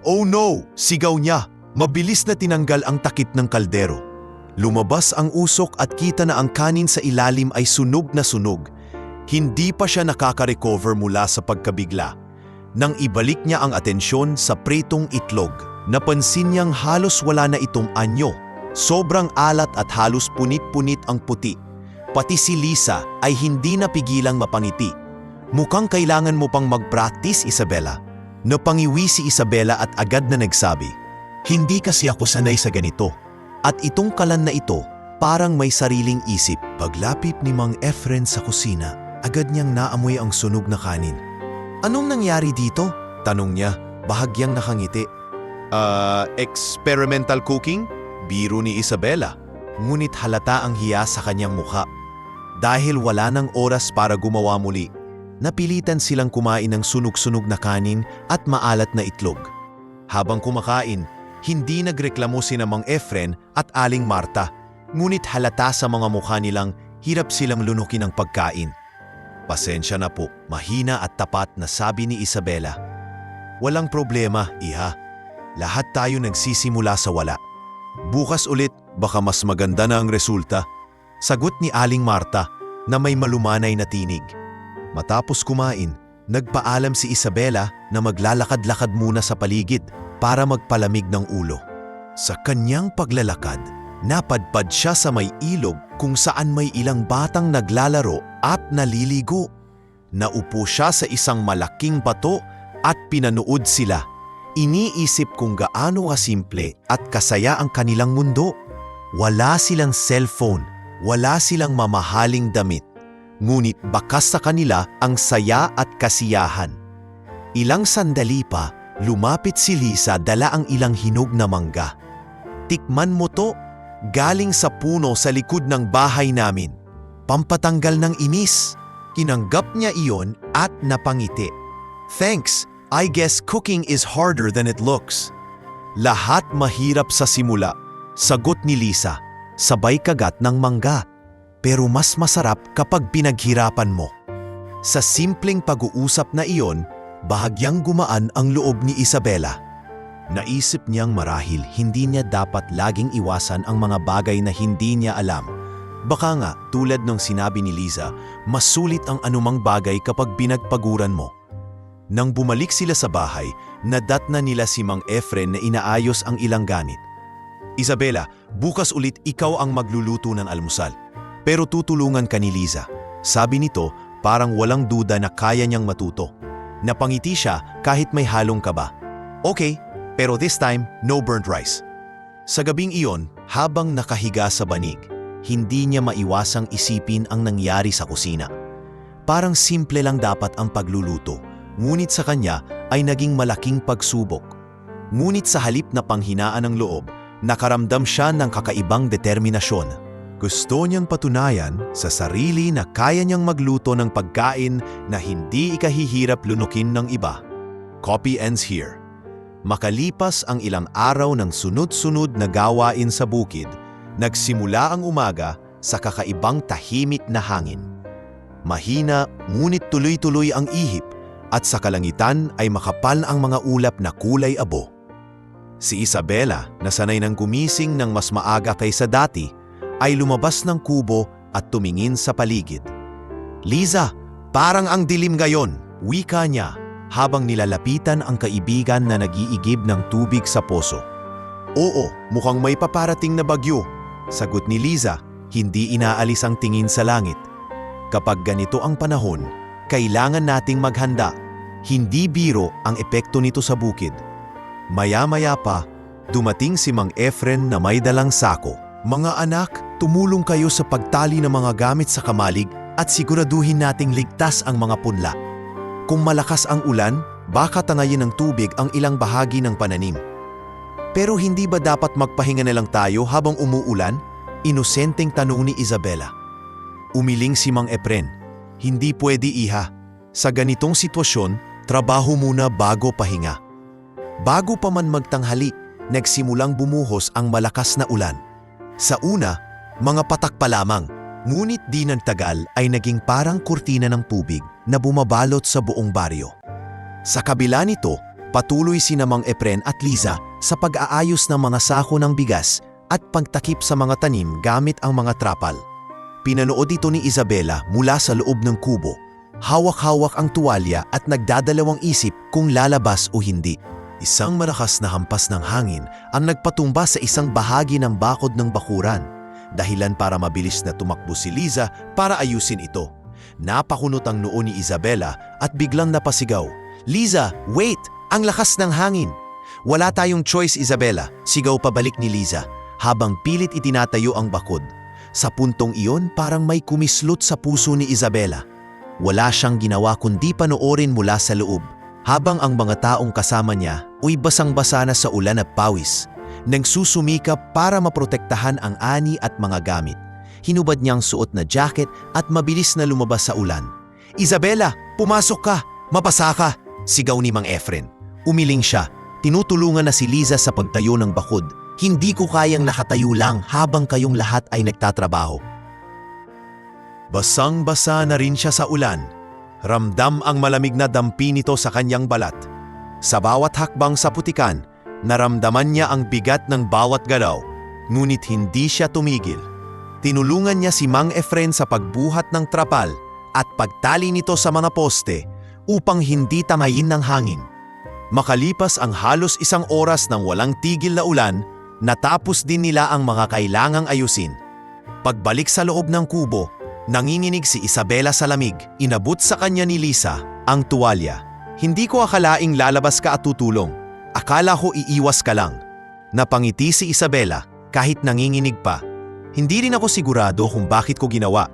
Oh no! Sigaw niya. Mabilis na tinanggal ang takip ng kaldero. Lumabas ang usok at kita na ang kanin sa ilalim ay sunog na sunog. Hindi pa siya nakaka-recover mula sa pagkabigla. Nang ibalik niya ang atensyon sa pritong itlog, napansin niyang halos wala na itong anyo. Sobrang alat at halos punit-punit ang puti. Pati si Lisa ay hindi napigilang mapangiti. Mukhang kailangan mo pang mag-practice, Isabella. Napangiwi si Isabella at agad na nagsabi, hindi kasi ako sanay sa ganito. At itong kalan na ito, parang may sariling isip. Paglapit ni Mang Efren sa kusina, agad niyang naamoy ang sunog na kanin. Anong nangyari dito? Tanong niya, bahagyang nakangiti. Experimental cooking? Biro ni Isabella. Ngunit halata ang hiya sa kanyang mukha. Dahil wala ng oras para gumawa muli, napilitan silang kumain ng sunog-sunog na kanin at maalat na itlog. Habang kumakain, hindi nagreklamo sina Mang Efren at Aling Marta, ngunit halata sa mga mukha nilang hirap silang lunukin ang pagkain. Pasensya na po, mahina at tapat na sabi ni Isabella. Walang problema, iha. Lahat tayo nagsisimula sa wala. Bukas ulit, baka mas maganda na ang resulta. Sagot ni Aling Marta na may malumanay na tinig. Matapos kumain, nagpaalam si Isabella na maglalakad-lakad muna sa paligid para magpalamig ng ulo. Sa kanyang paglalakad, napadpad siya sa may ilog kung saan may ilang batang naglalaro at naliligo. Naupo siya sa isang malaking bato at pinanood sila. Iniisip kung gaano kasimple at kasaya ang kanilang mundo. Wala silang cellphone, wala silang mamahaling damit. Ngunit bakas sa kanila ang saya at kasiyahan. Ilang sandali pa, lumapit si Lisa dala ang ilang hinog na mangga. Tikman mo to, galing sa puno sa likod ng bahay namin. Pampatanggal ng inis. Tinanggap niya iyon at napangiti. Thanks, I guess cooking is harder than it looks. Lahat mahirap sa simula, sagot ni Lisa, sabay kagat ng mangga. Pero mas masarap kapag pinaghirapan mo. Sa simpleng pag-uusap na iyon, bahagyang gumaan ang loob ni Isabella. Naisip niyang marahil hindi niya dapat laging iwasan ang mga bagay na hindi niya alam. Baka nga, tulad ng sinabi ni Liza, mas sulit ang anumang bagay kapag binagpaguran mo. Nang bumalik sila sa bahay, nadatna nila si Mang Efren na inaayos ang ilang gamit. Isabela, bukas ulit ikaw ang magluluto ng almusal. Pero tutulungan ka ni Liza. Sabi nito, parang walang duda na kaya niyang matuto. Napangiti siya kahit may halong kaba. Okay, pero this time, no burnt rice. Sa gabing iyon, habang nakahiga sa banig, hindi niya maiwasang isipin ang nangyari sa kusina. Parang simple lang dapat ang pagluluto, ngunit sa kanya ay naging malaking pagsubok. Ngunit sa halip na panghinaan ng loob, nakaramdam siya ng kakaibang determinasyon. Gusto niyang patunayan sa sarili na kaya niyang magluto ng pagkain na hindi ikahihirap lunukin ng iba. Copy ends here. Makalipas ang ilang araw ng sunod-sunod na gawain sa bukid, nagsimula ang umaga sa kakaibang tahimik na hangin. Mahina ngunit tuloy-tuloy ang ihip at sa kalangitan ay makapal ang mga ulap na kulay abo. Si Isabela, na sanay ng gumising ng mas maaga kaysa dati, ay lumabas ng kubo at tumingin sa paligid. "Liza, parang ang dilim ngayon," wika niya habang nilalapitan ang kaibigan na nag-iigib ng tubig sa poso. "Oo, mukhang may paparating na bagyo," sagot ni Liza, hindi inaalis ang tingin sa langit. "Kapag ganito ang panahon, kailangan nating maghanda. Hindi biro ang epekto nito sa bukid." Maya-maya pa, dumating si Mang Efren na may dalang sako. "Mga anak, tumulong kayo sa pagtali ng mga gamit sa kamalig at siguraduhin nating ligtas ang mga punla. Kung malakas ang ulan, baka tangayin ng tubig ang ilang bahagi ng pananim." "Pero hindi ba dapat magpahinga na lang tayo habang umuulan?" Inosenteng tanong ni Isabela. Umiling si Mang Efren. "Hindi pwede, iha. Sa ganitong sitwasyon, trabaho muna bago pahinga." Bago pa man magtanghali, nagsimulang bumuhos ang malakas na ulan. Sa una, mga patak pa lamang, ngunit di ng tagal ay naging parang kurtina ng tubig na bumabalot sa buong baryo. Sa kabila nito, patuloy sina Mang Efren at Liza sa pag-aayos ng mga sako ng bigas at pagtakip sa mga tanim gamit ang mga trapal. Pinanood ito ni Isabela mula sa loob ng kubo. Hawak-hawak ang tuwalya at nagdadalawang isip kung lalabas o hindi. Isang malakas na hampas ng hangin ang nagpatumba sa isang bahagi ng bakod ng bakuran, dahilan para mabilis na tumakbo si Liza para ayusin ito. Napakunot ang noo ni Isabela at biglang napasigaw, "Liza, wait! Ang lakas ng hangin!" "Wala tayong choice, Isabela," sigaw pabalik ni Liza, habang pilit itinatayo ang bakod. Sa puntong iyon, parang may kumislot sa puso ni Isabela. Wala siyang ginawa kundi panoorin mula sa loob, habang ang mga taong kasama niya ay basang-basa na sa ulan at pawis. Nagsusumikap para maprotektahan ang ani at mga gamit. Hinubad niyang suot na jacket at mabilis na lumabas sa ulan. "Isabela, pumasok ka! Mapasa ka!" sigaw ni Mang Efren. Umiling siya. Tinutulungan na si Liza sa pagtayo ng bakod. "Hindi ko kayang nakatayo lang habang kayong lahat ay nagtatrabaho." Basang-basa na rin siya sa ulan. Ramdam ang malamig na dampi nito sa kanyang balat. Sa bawat hakbang sa putikan, naramdaman niya ang bigat ng bawat galaw, ngunit hindi siya tumigil. Tinulungan niya si Mang Efren sa pagbuhat ng trapal at pagtali nito sa mga poste upang hindi tamayin ng hangin. Makalipas ang halos isang oras ng walang tigil na ulan, natapos din nila ang mga kailangang ayusin. Pagbalik sa loob ng kubo, nanginginig si Isabela sa lamig. Inabot sa kanya ni Liza ang tuwalya. "Hindi ko akalaing lalabas ka at tutulong. Akala ko iiwas ka lang." Napangiti si Isabela kahit nanginginig pa. "Hindi rin ako sigurado kung bakit ko ginawa,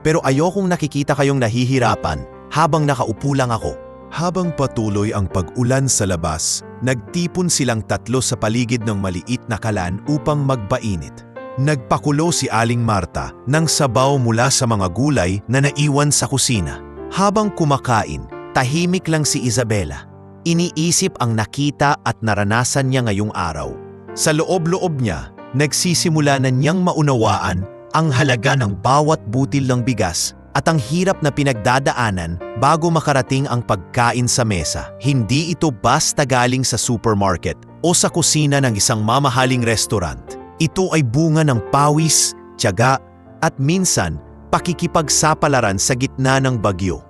pero ayokong nakikita kayong nahihirapan habang nakaupo lang ako." Habang patuloy ang pag-ulan sa labas, nagtipon silang tatlo sa paligid ng maliit na kalan upang magpainit. Nagpakulo si Aling Marta ng sabaw mula sa mga gulay na naiwan sa kusina. Habang kumakain, tahimik lang si Isabela. Iniisip ang nakita at naranasan niya ngayong araw. Sa loob-loob niya, nagsisimula na niyang maunawaan ang halaga ng bawat butil ng bigas at ang hirap na pinagdadaanan bago makarating ang pagkain sa mesa. Hindi ito basta galing sa supermarket o sa kusina ng isang mamahaling restaurant. Ito ay bunga ng pawis, tiyaga at minsan pakikipagsapalaran sa gitna ng bagyo.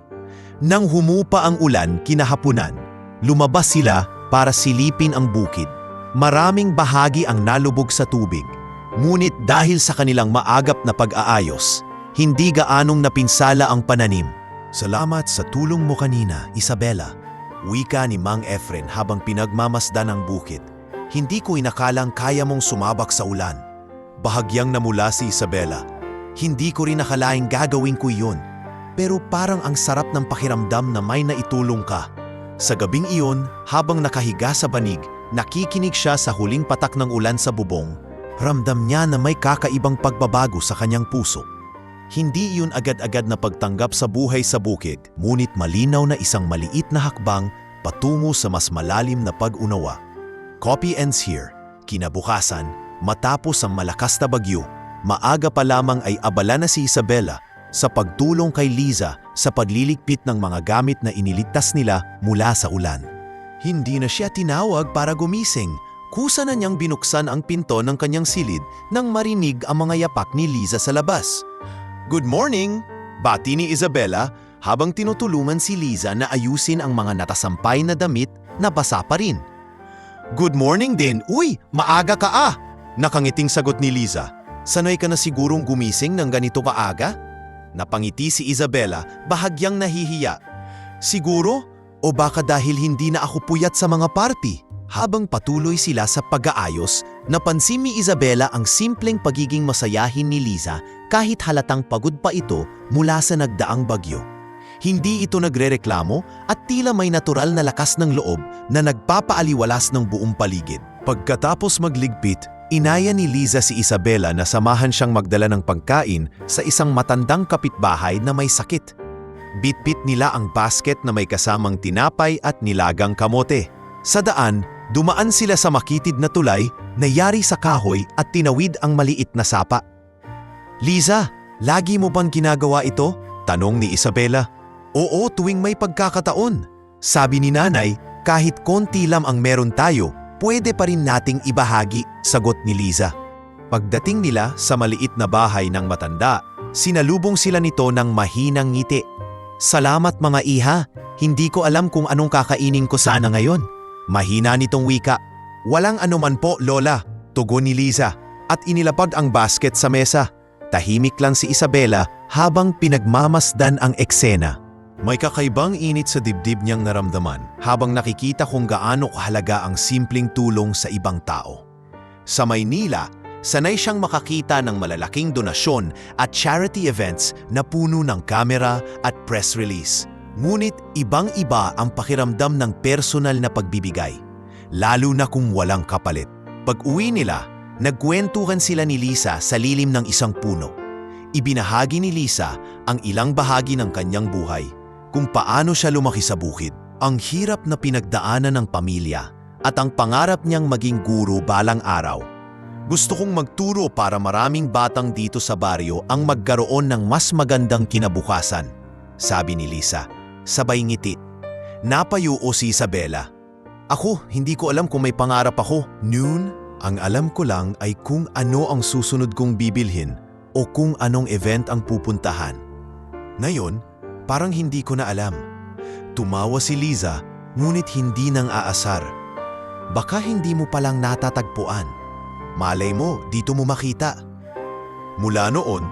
Nang humupa ang ulan kinahapunan, lumabas sila para silipin ang bukid. Maraming bahagi ang nalubog sa tubig, ngunit dahil sa kanilang maagap na pag-aayos, hindi gaanong napinsala ang pananim. "Salamat sa tulong mo kanina, Isabela," wika ni Mang Efren habang pinagmamasdan ang bukid. "Hindi ko inakalang kaya mong sumabak sa ulan." Bahagyang namula si Isabela. "Hindi ko rin nakalaing gagawin ko iyon. Pero parang ang sarap ng pakiramdam na may naitulong ka." Sa gabing iyon, habang nakahiga sa banig, nakikinig siya sa huling patak ng ulan sa bubong. Ramdam niya na may kakaibang pagbabago sa kanyang puso. Hindi iyon agad-agad na pagtanggap sa buhay sa bukid, ngunit malinaw na isang maliit na hakbang patungo sa mas malalim na pag-unawa. Copy ends here. Kinabukasan, matapos ang malakas na bagyo, maaga pa lamang ay abala na si Isabela sa pagtulong kay Liza sa pagliligpit ng mga gamit na iniligtas nila mula sa ulan. Hindi na siya tinawag para gumising. Kusa na niyang binuksan ang pinto ng kanyang silid nang marinig ang mga yapak ni Liza sa labas. "Good morning!" bati ni Isabela habang tinutulungan si Liza na ayusin ang mga natasampay na damit na basa pa rin. "Good morning din! Uy, maaga ka ah!" Nakangiting sagot ni Liza. "Sanay ka na sigurong gumising ng ganito kaaga?" Napangiti si Isabela, bahagyang nahihiya. "Siguro? O baka dahil hindi na ako puyat sa mga party?" Habang patuloy sila sa pag-aayos, napansin ni Isabela ang simpleng pagiging masayahin ni Liza kahit halatang pagod pa ito mula sa nagdaang bagyo. Hindi ito nagrereklamo at tila may natural na lakas ng loob na nagpapaaliwalas ng buong paligid. Pagkatapos magligpit, inaya ni Liza si Isabela na samahan siyang magdala ng pagkain sa isang matandang kapitbahay na may sakit. Bitbit nila ang basket na may kasamang tinapay at nilagang kamote. Sa daan, dumaan sila sa makitid na tulay na yari sa kahoy at tinawid ang maliit na sapa. "Liza, lagi mo bang ginagawa ito?" tanong ni Isabela. "Oo, tuwing may pagkakataon." Sabi ni nanay, "Kahit konti lang ang meron tayo, pwede pa rin nating ibahagi," sagot ni Liza. Pagdating nila sa maliit na bahay ng matanda, sinalubong sila nito ng mahinang ngiti. "Salamat mga iha, hindi ko alam kung anong kakainin ko sana ngayon." Mahina nitong wika. "Walang anuman po, Lola," tugon ni Liza at inilapag ang basket sa mesa. Tahimik lang si Isabela habang pinagmamasdan ang eksena. May kakaibang init sa dibdib niyang naramdaman habang nakikita kung gaano kahalaga ang simpleng tulong sa ibang tao. Sa Maynila, sanay siyang makakita ng malalaking donasyon at charity events na puno ng kamera at press release. Ngunit ibang-iba ang pakiramdam ng personal na pagbibigay, lalo na kung walang kapalit. Pag-uwi nila, nagkwentuhan sila ni Liza sa lilim ng isang puno. Ibinahagi ni Liza ang ilang bahagi ng kanyang buhay, kung paano siya lumaki sa bukid, ang hirap na pinagdaanan ng pamilya, at ang pangarap niyang maging guro balang araw. "Gusto kong magturo para maraming batang dito sa baryo ang magkaroon ng mas magandang kinabukasan," sabi ni Liza. Sabay ngiti. Napayuo si Isabela. "Ako, hindi ko alam kung may pangarap ako. Noon, ang alam ko lang ay kung ano ang susunod kong bibilhin o kung anong event ang pupuntahan. Ngayon, parang hindi ko na alam." Tumawa si Liza, ngunit hindi nang aasar. "Baka hindi mo palang natatagpuan. Malay mo, dito mo makita." Mula noon,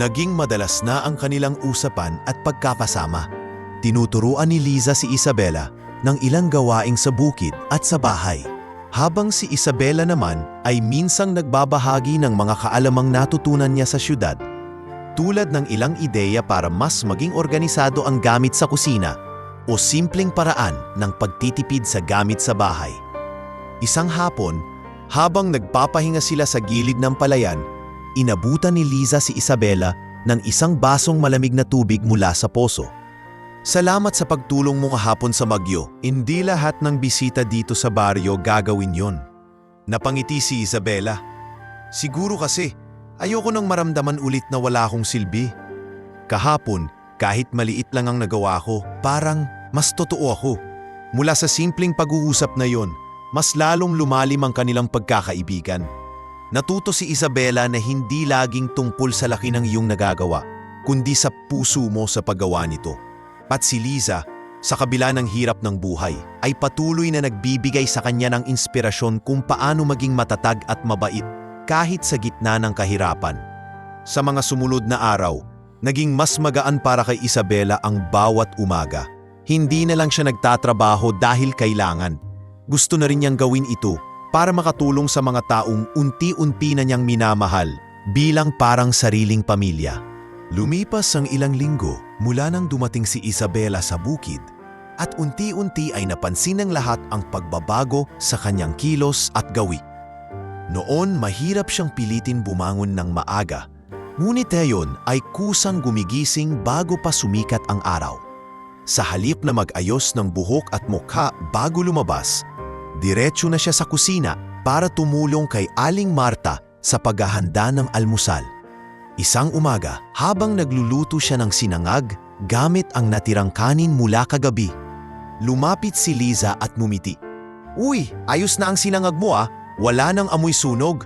naging madalas na ang kanilang usapan at pagkakasama. Tinuturuan ni Liza si Isabela ng ilang gawaing sa bukid at sa bahay, habang si Isabela naman ay minsang nagbabahagi ng mga kaalamang natutunan niya sa syudad, tulad ng ilang ideya para mas maging organisado ang gamit sa kusina o simpleng paraan ng pagtitipid sa gamit sa bahay. Isang hapon, habang nagpapahinga sila sa gilid ng palayan, inabutan ni Liza si Isabela ng isang basong malamig na tubig mula sa poso. "Salamat sa pagtulong mo kahapon sa bagyo. Hindi lahat ng bisita dito sa baryo gagawin yon." Napangiti si Isabela. "Siguro kasi ayoko nang maramdaman ulit na wala akong silbi. Kahapon, Kahit maliit lang ang nagawa ko, parang mas totoo ako. Mula sa simpleng pag-uusap na yon, mas lalong lumalim ang kanilang pagkakaibigan. Natuto si Isabela na hindi laging tungkol sa laki ng iyong nagagawa, kundi sa puso mo sa paggawa nito. At si Liza, sa kabila ng hirap ng buhay, ay patuloy na nagbibigay sa kanya ng inspirasyon kung paano maging matatag at mabait kahit sa gitna ng kahirapan. Sa mga sumunod na araw, naging mas magaan para kay Isabela ang bawat umaga. Hindi na lang siya nagtatrabaho dahil kailangan. Gusto na rin niyang gawin ito para makatulong sa mga taong unti-unti na niyang minamahal bilang parang sariling pamilya. Lumipas ang ilang linggo mula nang dumating si Isabela sa bukid at unti-unti ay napansin ng lahat ang pagbabago sa kanyang kilos at gawi. Noon mahirap siyang pilitin bumangon ng maaga, ngunit ngayon ay kusang gumigising bago pa sumikat ang araw. Sa halip na mag-ayos ng buhok at mukha bago lumabas, diretso na siya sa kusina para tumulong kay Aling Marta sa paghahanda ng almusal. Isang umaga, habang nagluluto siya ng sinangag gamit ang natirang kanin mula kagabi, lumapit si Liza at ngumiti. "Uy, ayos na ang sinangag mo ah, wala nang amoy sunog."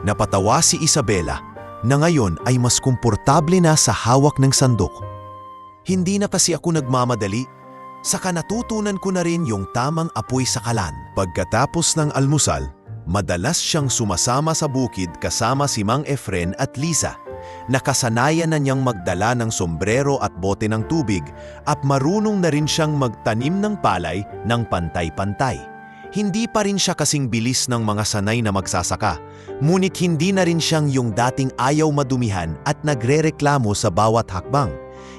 Napatawa si Isabela na ngayon ay mas komportable na sa hawak ng sandok. "Hindi na kasi ako nagmamadali. Saka natutunan ko na rin yung tamang apoy sa kalan." Pagkatapos ng almusal, madalas siyang sumasama sa bukid kasama si Mang Efren at Liza. Nakasanayan na niyang magdala ng sombrero at bote ng tubig at marunong na rin siyang magtanim ng palay ng pantay-pantay. Hindi pa rin siya kasing bilis ng mga sanay na magsasaka, ngunit hindi na rin siyang yung dating ayaw madumihan at nagrereklamo sa bawat hakbang.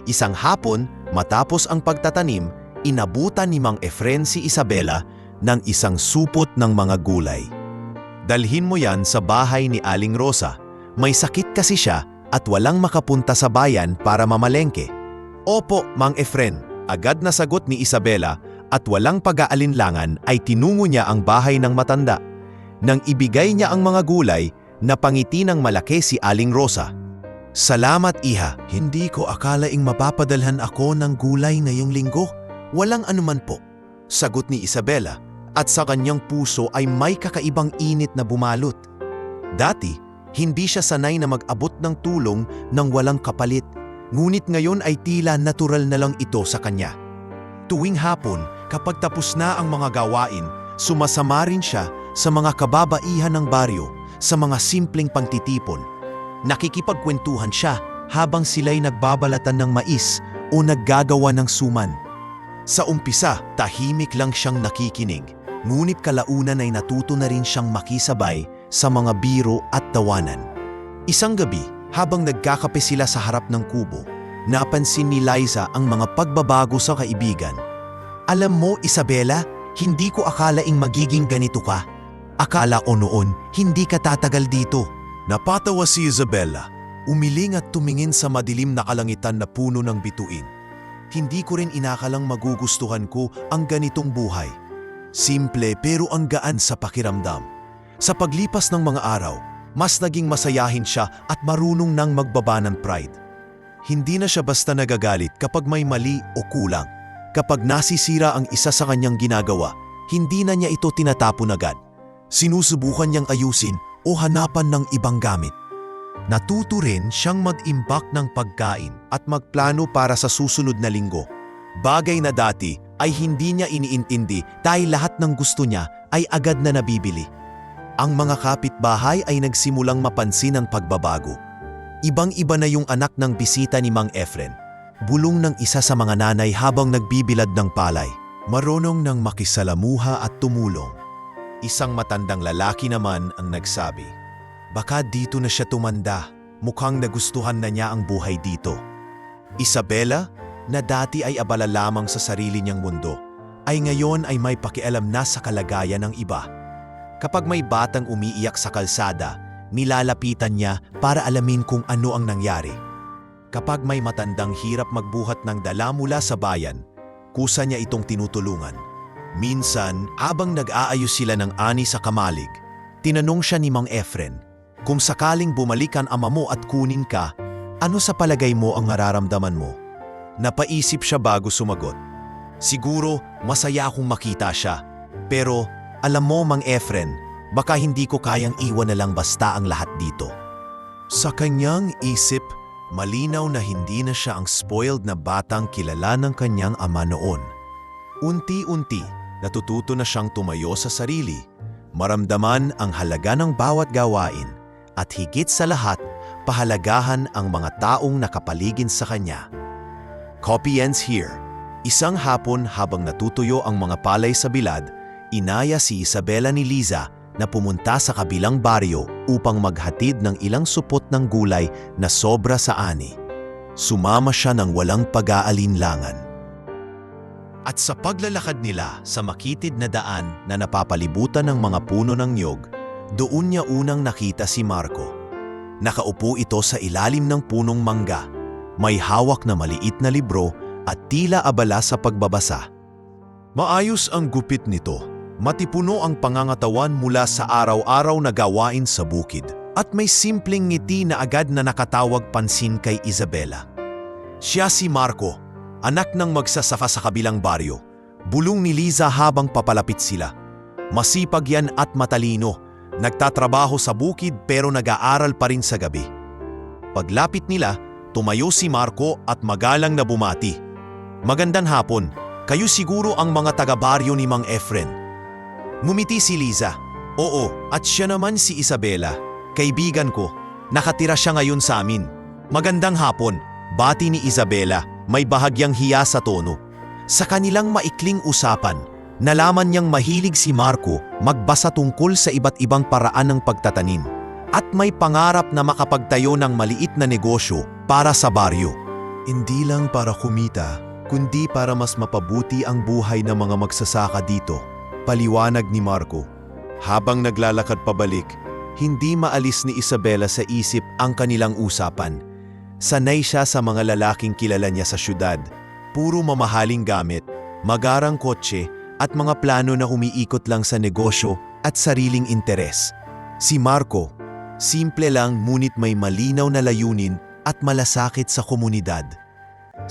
Isang hapon, matapos ang pagtatanim, inabutan ni Mang Efren si Isabela ng isang supot ng mga gulay. "Dalhin mo yan sa bahay ni Aling Rosa. May sakit kasi siya at walang makapunta sa bayan para mamalengke." "Opo, Mang Efren," agad na sagot ni Isabela at walang pag-aalinlangan ay tinungo niya ang bahay ng matanda. Nang ibigay niya ang mga gulay, napangiti ng malaki si Aling Rosa. "Salamat, Iha. Hindi ko akalaing mapapadalhan ako ng gulay ngayong linggo." "Walang anuman po," sagot ni Isabela at sa kanyang puso ay may kakaibang init na bumalot. Dati, hindi siya sanay na mag-abot ng tulong nang walang kapalit, ngunit ngayon ay tila natural na lang ito sa kanya. Tuwing hapon, kapag tapos na ang mga gawain, sumasama rin siya sa mga kababaihan ng baryo, sa mga simpleng pagtitipon. Nakikipagkwentuhan siya habang sila'y nagbabalatan ng mais o naggagawa ng suman. Sa umpisa, tahimik lang siyang nakikinig, ngunit kalaunan ay natuto na rin siyang makisabay sa mga biro at tawanan. Isang gabi, habang nagkakape sila sa harap ng kubo, napansin ni Liza ang mga pagbabago sa kaibigan. "Alam mo, Isabela, hindi ko akalaing magiging ganito ka. Akala ko noon, hindi ka tatagal dito." Napatawa si Isabela, umiling at tumingin sa madilim na kalangitan na puno ng bituin. "Hindi ko rin inakalang magugustuhan ko ang ganitong buhay. Simple pero ang gaan sa pakiramdam." Sa paglipas ng mga araw, mas naging masayahin siya at marunong nang magbaba ng pride. Hindi na siya basta nagagalit kapag may mali o kulang. Kapag nasisira ang isa sa kanyang ginagawa, hindi na niya ito tinatapon agad. Sinusubukan niyang ayusin o hanapan ng ibang gamit. Natuto rin siyang mag-imbak ng pagkain at magplano para sa susunod na linggo. Bagay na dati ay hindi niya iniintindi dahil lahat ng gusto niya ay agad na nabibili. Ang mga kapitbahay ay nagsimulang mapansin ang pagbabago. Ibang-iba na yung anak ng bisita ni Mang Efren. Bulong ng isa sa mga nanay habang nagbibilad ng palay. Marunong nang makisalamuha at tumulong. Isang matandang lalaki naman ang nagsabi, "Baka dito na siya tumanda. Mukhang nagustuhan na niya ang buhay dito." Isabela, na dati ay abala lamang sa sarili niyang mundo, ay ngayon ay may pakialam na sa kalagayan ng iba. Kapag may batang umiiyak sa kalsada, nilalapitan niya para alamin kung ano ang nangyari. Kapag may matandang hirap magbuhat ng dala mula sa bayan, kusa niya itong tinutulungan. Minsan, habang nag-aayos sila ng ani sa kamalig, tinanong siya ni Mang Efren, "Kung sakaling bumalik ang ama mo at kunin ka, ano sa palagay mo ang nararamdaman mo?" Napaisip siya bago sumagot. Siguro masaya akong makita siya. Pero alam mo, Mang Efren, baka hindi ko kayang iwan na lang basta ang lahat dito. Sa kanyang isip, malinaw na hindi na siya ang spoiled na batang kilala ng kanyang ama noon. Unti-unti, natututo na siyang tumayo sa sarili, maramdaman ang halaga ng bawat gawain, at higit sa lahat, pahalagahan ang mga taong nakapaligid sa kanya. Copy ends here. Isang hapon habang natutuyo ang mga palay sa bilad, inaya si Isabela ni Liza na pumunta sa kabilang baryo upang maghatid ng ilang supot ng gulay na sobra sa ani. Sumama siya ng walang pag-aalinlangan. At sa paglalakad nila sa makitid na daan na napapalibutan ng mga puno ng niyog, doon niya unang nakita si Marco. Nakaupo ito sa ilalim ng punong mangga, may hawak na maliit na libro at tila abala sa pagbabasa. Maayos ang gupit nito, matipuno ang pangangatawan mula sa araw-araw na gawain sa bukid, at may simpleng ngiti na agad na nakatawag pansin kay Isabela. Siya si Marco, anak ng magsasaka sa kabilang baryo. Bulong ni Liza habang papalapit sila. Masipag yan at matalino, nagtatrabaho sa bukid pero nag-aaral pa rin sa gabi. Paglapit nila, tumayo si Marco at magalang na bumati. Magandang hapon, kayo siguro ang mga taga-baryo ni Mang Efren. Ngumiti si Liza. Oo, at siya naman si Isabela. Kaibigan ko, nakatira siya ngayon sa amin. Magandang hapon, bati ni Isabela, may bahagyang hiya sa tono. Sa kanilang maikling usapan, nalaman niyang mahilig si Marco magbasa tungkol sa iba't ibang paraan ng pagtatanim at may pangarap na makapagtayo ng maliit na negosyo para sa baryo. Hindi lang para kumita, kundi para mas mapabuti ang buhay ng mga magsasaka dito, paliwanag ni Marco. Habang naglalakad pabalik, hindi maalis ni Isabela sa isip ang kanilang usapan. Sanay siya sa mga lalaking kilala niya sa syudad, puro mamahaling gamit, magarang kotse at mga plano na umiikot lang sa negosyo at sariling interes. Si Marco, simple lang ngunit may malinaw na layunin at malasakit sa komunidad.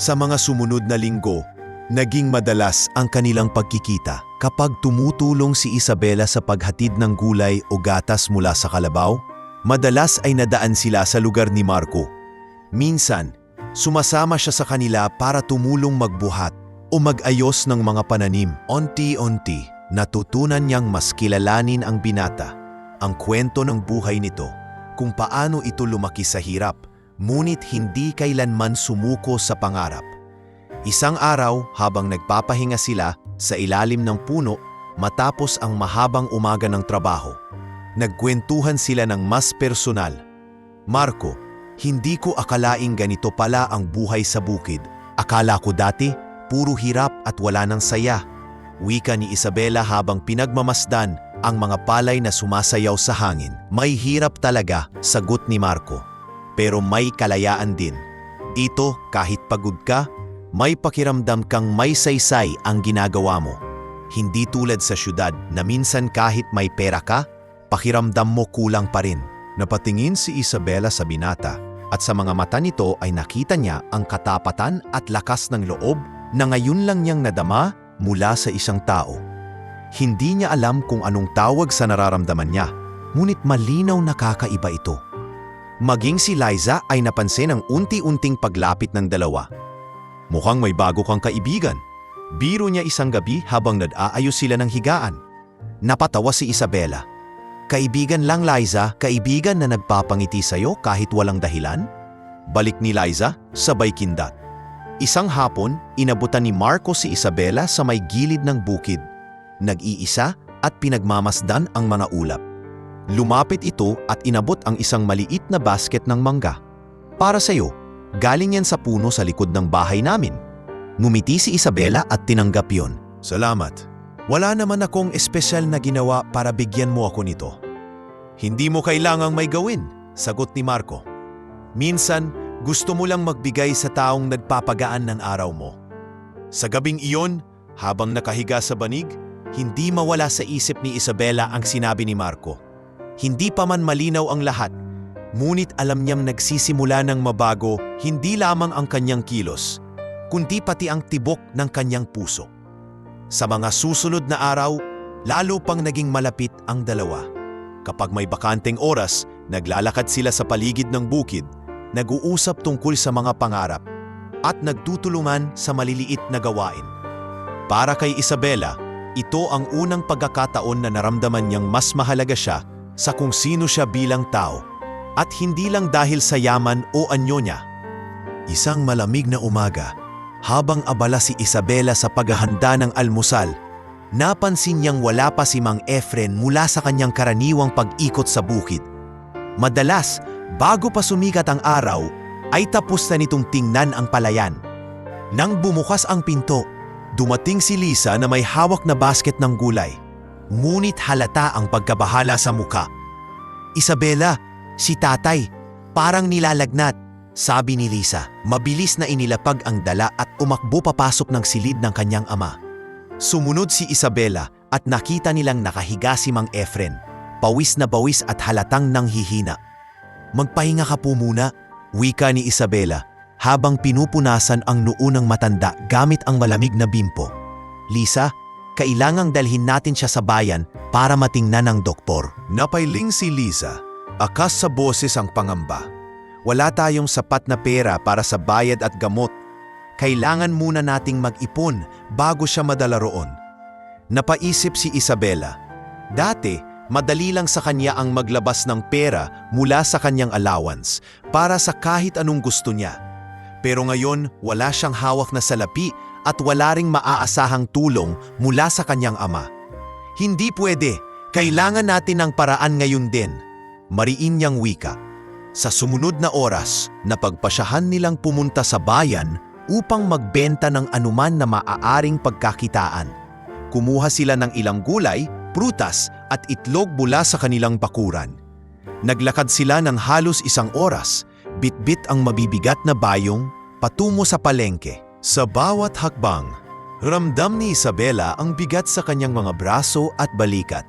Sa mga sumunod na linggo, naging madalas ang kanilang pagkikita kapag tumutulong si Isabela sa paghatid ng gulay o gatas mula sa kalabaw. Madalas ay nadaan sila sa lugar ni Marco. Minsan, sumasama siya sa kanila para tumulong magbuhat o mag-ayos ng mga pananim. Unti-unti, natutunan niyang mas kilalanin ang binata, ang kwento ng buhay nito, kung paano ito lumaki sa hirap, ngunit hindi kailanman sumuko sa pangarap. Isang araw habang nagpapahinga sila sa ilalim ng puno matapos ang mahabang umaga ng trabaho, nagkwentuhan sila ng mas personal. Marco, hindi ko akalaing ganito pala ang buhay sa bukid. Akala ko dati, puro hirap at wala ng saya. Wika ni Isabela habang pinagmamasdan ang mga palay na sumasayaw sa hangin. May hirap talaga, sagot ni Marco. Pero may kalayaan din. Dito, kahit pagod ka, may pakiramdam kang may saysay ang ginagawa mo. Hindi tulad sa syudad na minsan kahit may pera ka, pakiramdam mo kulang pa rin. Napatingin si Isabela sa binata at sa mga mata nito ay nakita niya ang katapatan at lakas ng loob na ngayon lang niyang nadama mula sa isang tao. Hindi niya alam kung anong tawag sa nararamdaman niya, ngunit malinaw na kakaiba ito. Maging si Liza ay napansin ang unti-unting paglapit ng dalawa. Mukhang may bago kang kaibigan. Biro niya isang gabi habang nag-aayos sila ng higaan. Napatawa si Isabela. Kaibigan lang, Liza, kaibigan na nagpapangiti sa'yo kahit walang dahilan? Balik ni Liza, sabay kindat. Isang hapon, inabutan ni Marco si Isabela sa may gilid ng bukid. Nag-iisa at pinagmamasdan ang mga ulap. Lumapit ito at inabot ang isang maliit na basket ng mangga. Para sa'yo, galing yan sa puno sa likod ng bahay namin. Ngumiti si Isabela at tinanggap yon. Salamat. Wala naman akong espesyal na ginawa para bigyan mo ako nito. Hindi mo kailangang may gawin, sagot ni Marco. Minsan, gusto mo lang magbigay sa taong nagpapagaan ng araw mo. Sa gabing iyon, habang nakahiga sa banig, hindi mawala sa isip ni Isabela ang sinabi ni Marco. Hindi pa man malinaw ang lahat, ngunit alam niyang nagsisimula ng mabago hindi lamang ang kanyang kilos, kundi pati ang tibok ng kanyang puso. Sa mga susunod na araw, lalo pang naging malapit ang dalawa. Kapag may bakanteng oras, naglalakad sila sa paligid ng bukid, nag-uusap tungkol sa mga pangarap, at nagtutulungan sa maliliit na gawain. Para kay Isabela, ito ang unang pagkakataon na naramdaman niyang mas mahalaga siya sa kung sino siya bilang tao, at hindi lang dahil sa yaman o anyo niya. Isang malamig na umaga, habang abala si Isabela sa paghahanda ng almusal, napansin niyang wala pa si Mang Efren mula sa kanyang karaniwang pag-ikot sa bukid. Madalas, bago pa sumikat ang araw, ay tapos na nitong tingnan ang palayan. Nang bumukas ang pinto, dumating si Lisa na may hawak na basket ng gulay. Ngunit halata ang pagkabahala sa muka. "Isabela, si tatay, parang nilalagnat," sabi ni Lisa. Mabilis na inilapag ang dala at umakbo papasok ng silid ng kanyang ama. Sumunod si Isabela at nakita nilang nakahiga si Mang Efren, pawis na bawis at halatang nanghihina. "Magpahinga ka po muna," wika ni Isabela habang pinupunasan ang noo ng matanda gamit ang malamig na bimpo. "Lisa, kailangang dalhin natin siya sa bayan para matingnan ng doktor." Napailing si Lisa, akas sa boses ang pangamba. "Wala tayong sapat na pera para sa bayad at gamot. Kailangan muna nating mag-ipon bago siya madala roon." Napaisip si Isabela. Dati, madali lang sa kanya ang maglabas ng pera mula sa kanyang allowance para sa kahit anong gusto niya. Pero ngayon, wala siyang hawak na salapi at wala ring maaasahang tulong mula sa kanyang ama. "Hindi pwede. Kailangan natin ng paraan ngayon din," mariin niyang wika. Sa sumunod na oras, napagpasyahan nilang pumunta sa bayan upang magbenta ng anuman na maaaring pagkakitaan. Kumuha sila ng ilang gulay, prutas at itlog mula sa kanilang bakuran. Naglakad sila ng halos 1 oras, bitbit ang mabibigat na bayong patungo sa palengke. Sa bawat hakbang, ramdam ni Isabela ang bigat sa kanyang mga braso at balikat.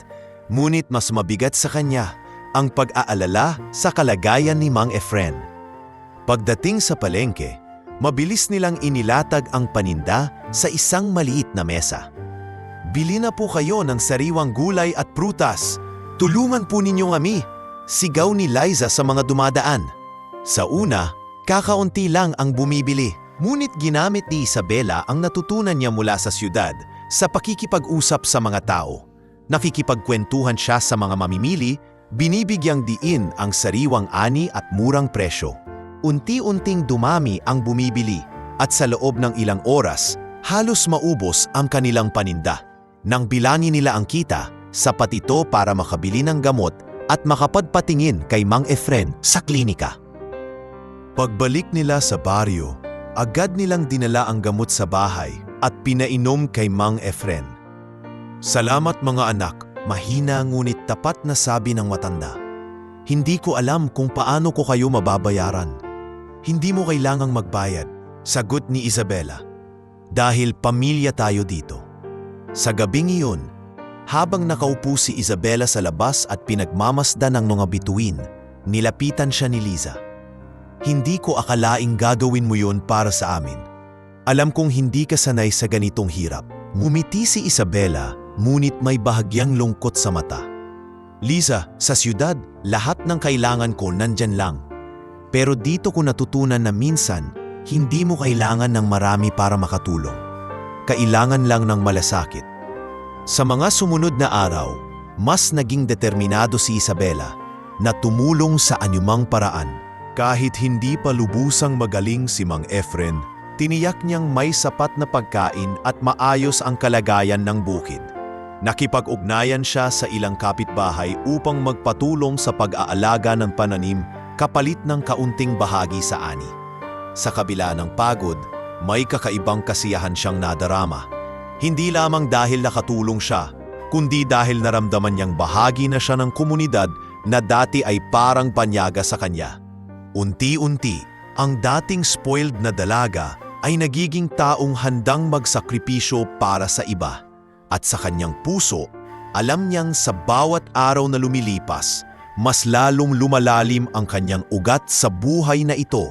Ngunit mas mabigat sa kanya ang pag-aalala sa kalagayan ni Mang Efren. Pagdating sa palengke, mabilis nilang inilatag ang paninda sa isang maliit na mesa. "Bili na po kayo ng sariwang gulay at prutas. Tulungan po ninyo kami," sigaw ni Liza sa mga dumadaan. Sa una, kakaunti lang ang bumibili. Ngunit ginamit ni Isabela ang natutunan niya mula sa siyudad sa pakikipag-usap sa mga tao. Nakikipagkwentuhan siya sa mga mamimili, binibigyang diin ang sariwang ani at murang presyo. Unti-unting dumami ang bumibili at sa loob ng ilang oras, halos maubos ang kanilang paninda. Nang bilangin nila ang kita, sapat ito para makabili ng gamot at makapagpatingin kay Mang Efren sa klinika. Pagbalik nila sa baryo, agad nilang dinala ang gamot sa bahay at pinainom kay Mang Efren. "Salamat mga anak," mahina ngunit tapat na sabi ng matanda. "Hindi ko alam kung paano ko kayo mababayaran." "Hindi mo kailangang magbayad," sagot ni Isabela. "Dahil pamilya tayo dito." Sa gabing iyon, habang nakaupo si Isabela sa labas at pinagmamasdan ng mga bituin, nilapitan siya ni Liza. "Hindi ko akalaing gagawin mo yun para sa amin. Alam kong hindi ka sanay sa ganitong hirap." Ngumiti si Isabela, ngunit may bahagyang lungkot sa mata. "Liza, sa siyudad, lahat ng kailangan ko nandyan lang. Pero dito ko natutunan na minsan, hindi mo kailangan ng marami para makatulong. Kailangan lang ng malasakit." Sa mga sumunod na araw, mas naging determinado si Isabela na tumulong sa anumang paraan. Kahit hindi pa lubusang magaling si Mang Efren, tiniyak niyang may sapat na pagkain at maayos ang kalagayan ng bukid. Nakipag-ugnayan siya sa ilang kapitbahay upang magpatulong sa pag-aalaga ng pananim kapalit ng kaunting bahagi sa ani. Sa kabila ng pagod, may kakaibang kasiyahan siyang nadarama. Hindi lamang dahil nakatulong siya, kundi dahil naramdaman niyang bahagi na siya ng komunidad na dati ay parang banyaga sa kanya. Unti-unti, ang dating spoiled na dalaga ay nagiging taong handang magsakripisyo para sa iba. At sa kanyang puso, alam niyang sa bawat araw na lumilipas, mas lalong lumalalim ang kanyang ugat sa buhay na ito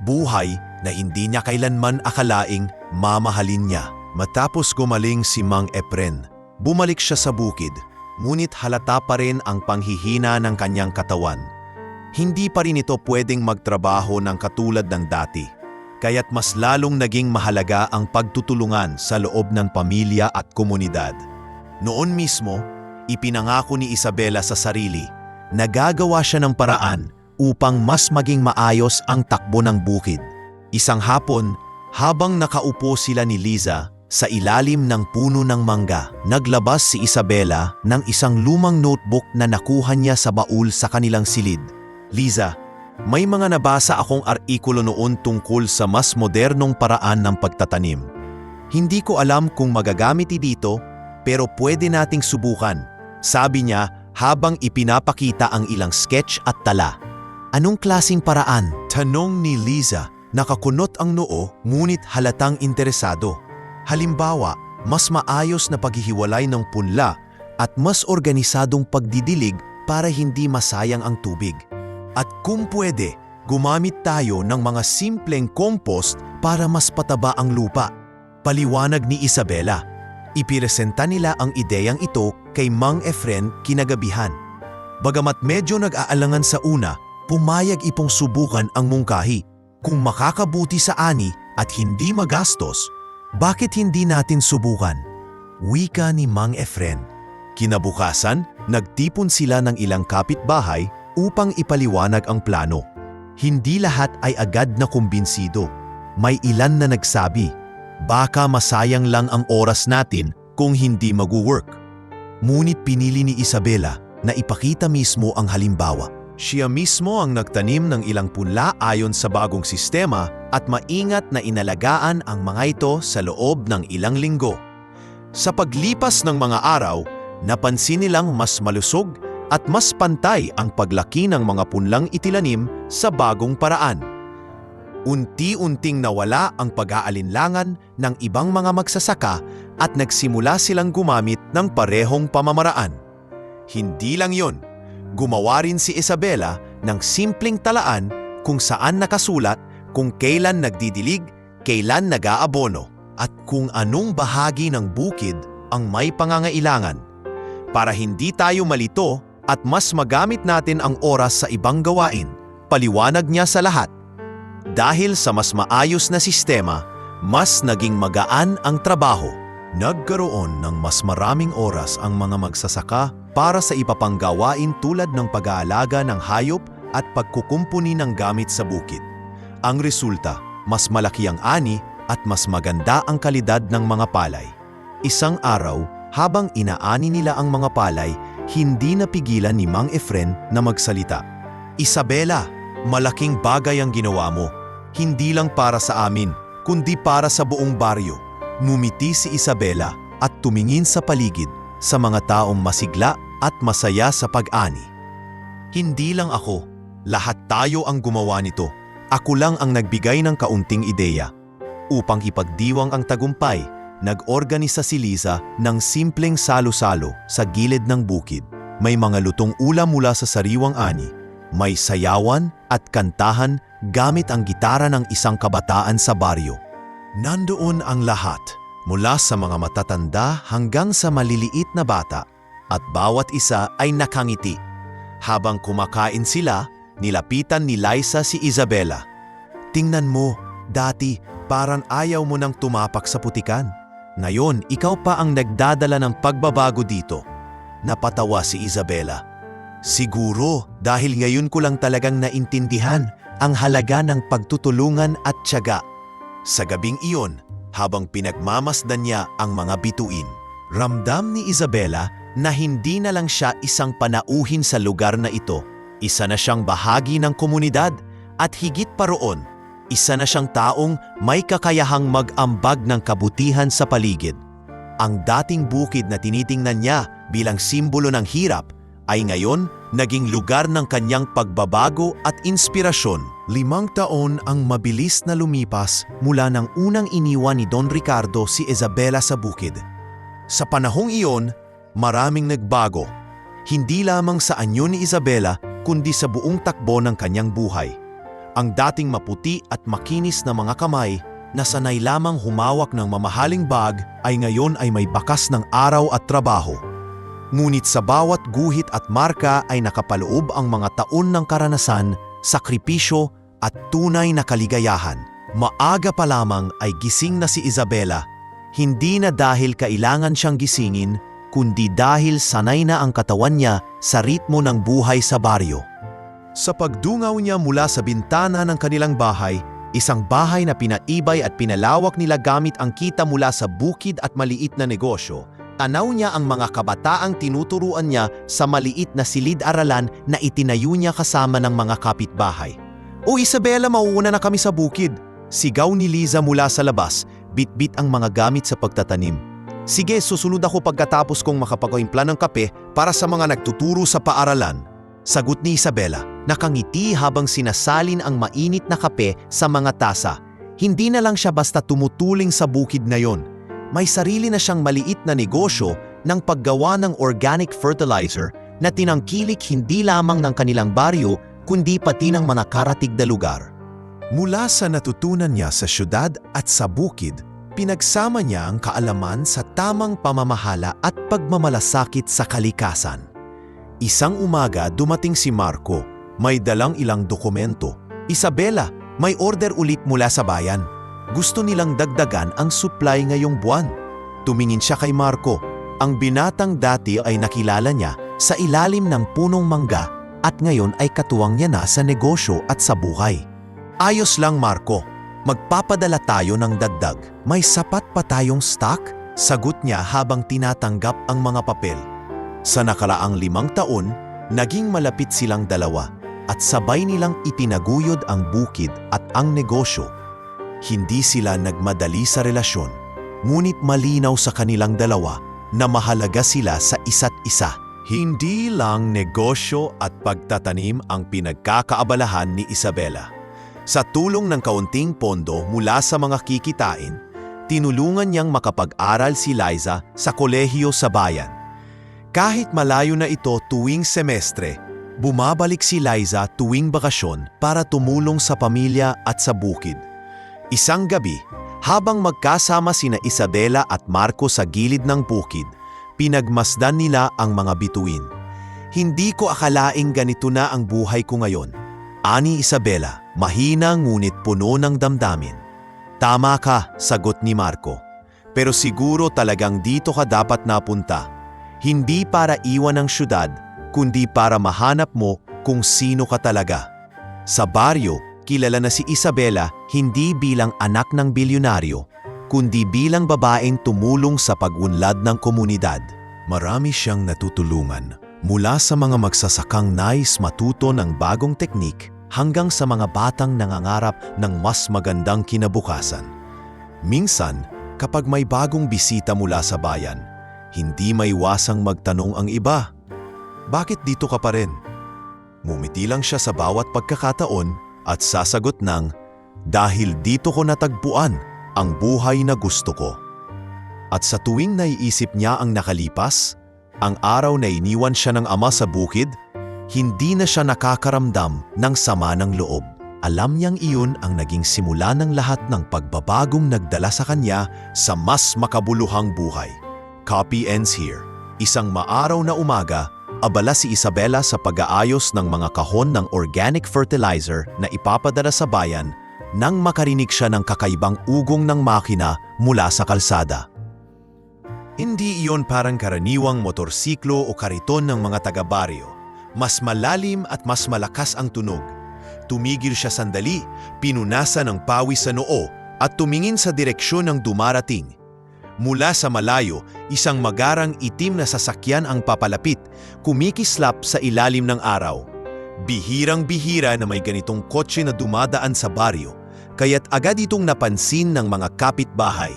Buhay na hindi niya kailanman akalaing mamahalin niya. Matapos gumaling si Mang Efren, bumalik siya sa bukid, ngunit halata pa rin ang panghihina ng kanyang katawan. Hindi pa rin ito pwedeng magtrabaho ng katulad ng dati, kaya't mas lalong naging mahalaga ang pagtutulungan sa loob ng pamilya at komunidad. Noon mismo, ipinangako ni Isabela sa sarili na gagawa siya ng paraan upang mas maging maayos ang takbo ng bukid. Isang hapon, habang nakaupo sila ni Liza sa ilalim ng puno ng mangga, naglabas si Isabela ng isang lumang notebook na nakuha niya sa baul sa kanilang silid. Liza, may mga nabasa akong artikulo noon tungkol sa mas modernong paraan ng pagtatanim. Hindi ko alam kung magagamit dito, pero pwede nating subukan, sabi niya habang ipinapakita ang ilang sketch at tala. Anong klasing paraan? Tanong ni Liza, nakakunot ang noo ngunit halatang interesado. Halimbawa, mas maayos na paghihiwalay ng punla at mas organisadong pagdidilig para hindi masayang ang tubig. At kung pwede, gumamit tayo ng mga simpleng compost para mas pataba ang lupa. Paliwanag ni Isabela. Ipiresenta nila ang ideyang ito kay Mang Efren kinagabihan. Bagamat medyo nag-aalangan sa una, pumayag ipong subukan ang mungkahi. Kung makakabuti sa ani at hindi magastos, bakit hindi natin subukan? Wika ni Mang Efren. Kinabukasan, nagtipon sila ng ilang kapitbahay upang ipaliwanag ang plano. Hindi lahat ay agad na kumbinsido. May ilan na nagsabi, baka masayang lang ang oras natin kung hindi mag-work. Ngunit pinili ni Isabela na ipakita mismo ang halimbawa. Siya mismo ang nagtanim ng ilang punla ayon sa bagong sistema at maingat na inalagaan ang mga ito sa loob ng ilang linggo. Sa paglipas ng mga araw, napansin nilang mas malusog at mas pantay ang paglaki ng mga punlang itilanim sa bagong paraan. Unti-unting nawala ang pag-aalinlangan ng ibang mga magsasaka at nagsimula silang gumamit ng parehong pamamaraan. Hindi lang yon, gumawa rin si Isabela ng simpleng talaan kung saan nakasulat kung kailan nagdidilig, kailan nag-aabono, at kung anong bahagi ng bukid ang may pangangailangan. Para hindi tayo malito at mas magamit natin ang oras sa ibang gawain, paliwanag niya sa lahat. Dahil sa mas maayos na sistema, mas naging magaan ang trabaho. Nagkaroon ng mas maraming oras ang mga magsasaka para sa ipapang gawain tulad ng pag-aalaga ng hayop at pagkukumpuni ng gamit sa bukid. Ang resulta, mas malaki ang ani at mas maganda ang kalidad ng mga palay. Isang araw, habang inaani nila ang mga palay, hindi napigilan ni Mang Efren na magsalita. Isabela, malaking bagay ang ginawa mo. Hindi lang para sa amin, kundi para sa buong baryo. Ngumiti si Isabela at tumingin sa paligid sa mga taong masigla at masaya sa pag-ani. Hindi lang ako, lahat tayo ang gumawa nito. Ako lang ang nagbigay ng kaunting ideya. Upang ipagdiwang ang tagumpay, nag-organisa si Liza ng simpleng salo-salo sa gilid ng bukid. May mga lutong ulam mula sa sariwang ani. May sayawan at kantahan gamit ang gitara ng isang kabataan sa baryo. Nandoon ang lahat, mula sa mga matatanda hanggang sa maliliit na bata, at bawat isa ay nakangiti. Habang kumakain sila, nilapitan ni Liza si Isabela. Tingnan mo, dati parang ayaw mo nang tumapak sa putikan. Ngayon, ikaw pa ang nagdadala ng pagbabago dito. Napatawa si Isabela. Siguro dahil ngayon ko lang talagang naintindihan ang halaga ng pagtutulungan at tiyaga. Sa gabing iyon, habang pinagmamasdan niya ang mga bituin, ramdam ni Isabela na hindi na lang siya isang panauhin sa lugar na ito. Isa na siyang bahagi ng komunidad at higit pa roon, isa na siyang taong may kakayahang mag-ambag ng kabutihan sa paligid. Ang dating bukid na tinitingnan niya bilang simbolo ng hirap ay ngayon naging lugar ng kanyang pagbabago at inspirasyon. 5 taon ang mabilis na lumipas mula nang unang iniwan ni Don Ricardo si Isabela sa bukid. Sa panahong iyon, maraming nagbago. Hindi lamang sa anyo ni Isabela kundi sa buong takbo ng kanyang buhay. Ang dating maputi at makinis na mga kamay na sanay lamang humawak ng mamahaling bag ay ngayon ay may bakas ng araw at trabaho. Ngunit sa bawat guhit at marka ay nakapaloob ang mga taon ng karanasan, sakripisyo at tunay na kaligayahan. Maaga pa lamang ay gising na si Isabela, hindi na dahil kailangan siyang gisingin, kundi dahil sanay na ang katawan niya sa ritmo ng buhay sa baryo. Sa pagdungaw niya mula sa bintana ng kanilang bahay, isang bahay na pinaibay at pinalawak nila gamit ang kita mula sa bukid at maliit na negosyo, tanaw niya ang mga kabataang tinuturuan niya sa maliit na silid-aralan na itinayo niya kasama ng mga kapitbahay. "O Isabela, mauuna na kami sa bukid," sigaw ni Liza mula sa labas, bitbit ang mga gamit sa pagtatanim. "Sige, susunod ako pagkatapos kong makapag-impla ng kape para sa mga nagtuturo sa paaralan," sagot ni Isabela, nakangiti habang sinasalin ang mainit na kape sa mga tasa. Hindi na lang siya basta tumutuling sa bukid ngayon. May sarili na siyang maliit na negosyo ng paggawa ng organic fertilizer na tinangkilik hindi lamang ng kanilang baryo kundi pati ng mga karatig na lugar. Mula sa natutunan niya sa syudad at sa bukid, pinagsama niya ang kaalaman sa tamang pamamahala at pagmamalasakit sa kalikasan. Isang umaga dumating si Marco, may dalang ilang dokumento. "Isabela, may order ulit mula sa bayan. Gusto nilang dagdagan ang supply ngayong buwan." Tumingin siya kay Marco. Ang binatang dati ay nakilala niya sa ilalim ng punong mangga at ngayon ay katuwang niya na sa negosyo at sa buhay. "Ayos lang, Marco. Magpapadala tayo ng dagdag. May sapat pa tayong stock?" sagot niya habang tinatanggap ang mga papel. Sa nakaraang 5 taon, naging malapit silang dalawa at sabay nilang itinaguyod ang bukid at ang negosyo. Hindi sila nagmadali sa relasyon, ngunit malinaw sa kanilang dalawa na mahalaga sila sa isa't isa. Hindi lang negosyo at pagtatanim ang pinagkakaabalahan ni Isabela. Sa tulong ng kaunting pondo mula sa mga kikitain, tinulungan niyang makapag-aral si Liza sa kolehiyo sa bayan. Kahit malayo na ito tuwing semestre, bumabalik si Liza tuwing bakasyon para tumulong sa pamilya at sa bukid. Isang gabi, habang magkasama sina Isabela at Marco sa gilid ng bukid, pinagmasdan nila ang mga bituin. "Hindi ko akalaing ganito na ang buhay ko ngayon," ani Isabela, mahina ngunit puno ng damdamin. "Tama ka," sagot ni Marco. "Pero siguro talagang dito ka dapat napunta. Hindi para iwan ang syudad, kundi para mahanap mo kung sino ka talaga." Sa baryo, kilala na si Isabela hindi bilang anak ng bilyonaryo, kundi bilang babaeng tumulong sa pag-unlad ng komunidad. Marami siyang natutulungan, mula sa mga magsasakang nais matuto ng bagong teknik hanggang sa mga batang nangangarap ng mas magandang kinabukasan. Minsan, kapag may bagong bisita mula sa bayan, hindi maiwasang magtanong ang iba, "Bakit dito ka pa rin?" Ngumiti lang siya sa bawat pagkakataon at sasagot ng, "Dahil dito ko natagpuan ang buhay na gusto ko." At sa tuwing naiisip niya ang nakalipas, ang araw na iniwan siya ng ama sa bukid, hindi na siya nakakaramdam ng sama ng loob. Alam niyang iyon ang naging simula ng lahat ng pagbabagong nagdala sa kanya sa mas makabuluhang buhay. Copy ends here. Isang maaraw na umaga, abala si Isabela sa pag-aayos ng mga kahon ng organic fertilizer na ipapadala sa bayan nang makarinig siya ng kakaibang ugong ng makina mula sa kalsada. Hindi iyon parang karaniwang motorsiklo o kariton ng mga taga-baryo. Mas malalim at mas malakas ang tunog. Tumigil siya sandali, pinunasan ng pawis sa noo at tumingin sa direksyon ng dumarating. Mula sa malayo, isang magarang itim na sasakyan ang papalapit, kumikislap sa ilalim ng araw. Bihirang-bihira na may ganitong kotse na dumadaan sa baryo, kaya't agad itong napansin ng mga kapitbahay.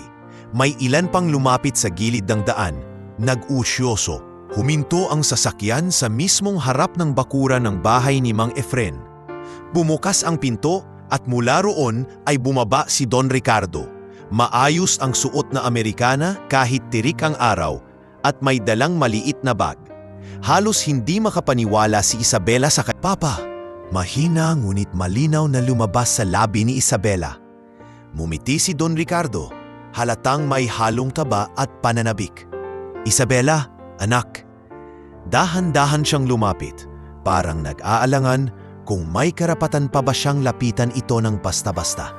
May ilan pang lumapit sa gilid ng daan, nag-usyoso. Huminto ang sasakyan sa mismong harap ng bakuran ng bahay ni Mang Efren. Bumukas ang pinto at mula roon ay bumaba si Don Ricardo. Maayos ang suot na Amerikana kahit tirik ang araw at may dalang maliit na bag. Halos hindi makapaniwala si Isabela sa "Papa, Mahina ngunit malinaw na lumabas sa labi ni Isabela. Mumiti si Don Ricardo, halatang may halong taba at pananabik. Isabela, anak. Dahan-dahan siyang lumapit, parang nag-aalangan kung may karapatan pa ba siyang lapitan ito ng basta-basta.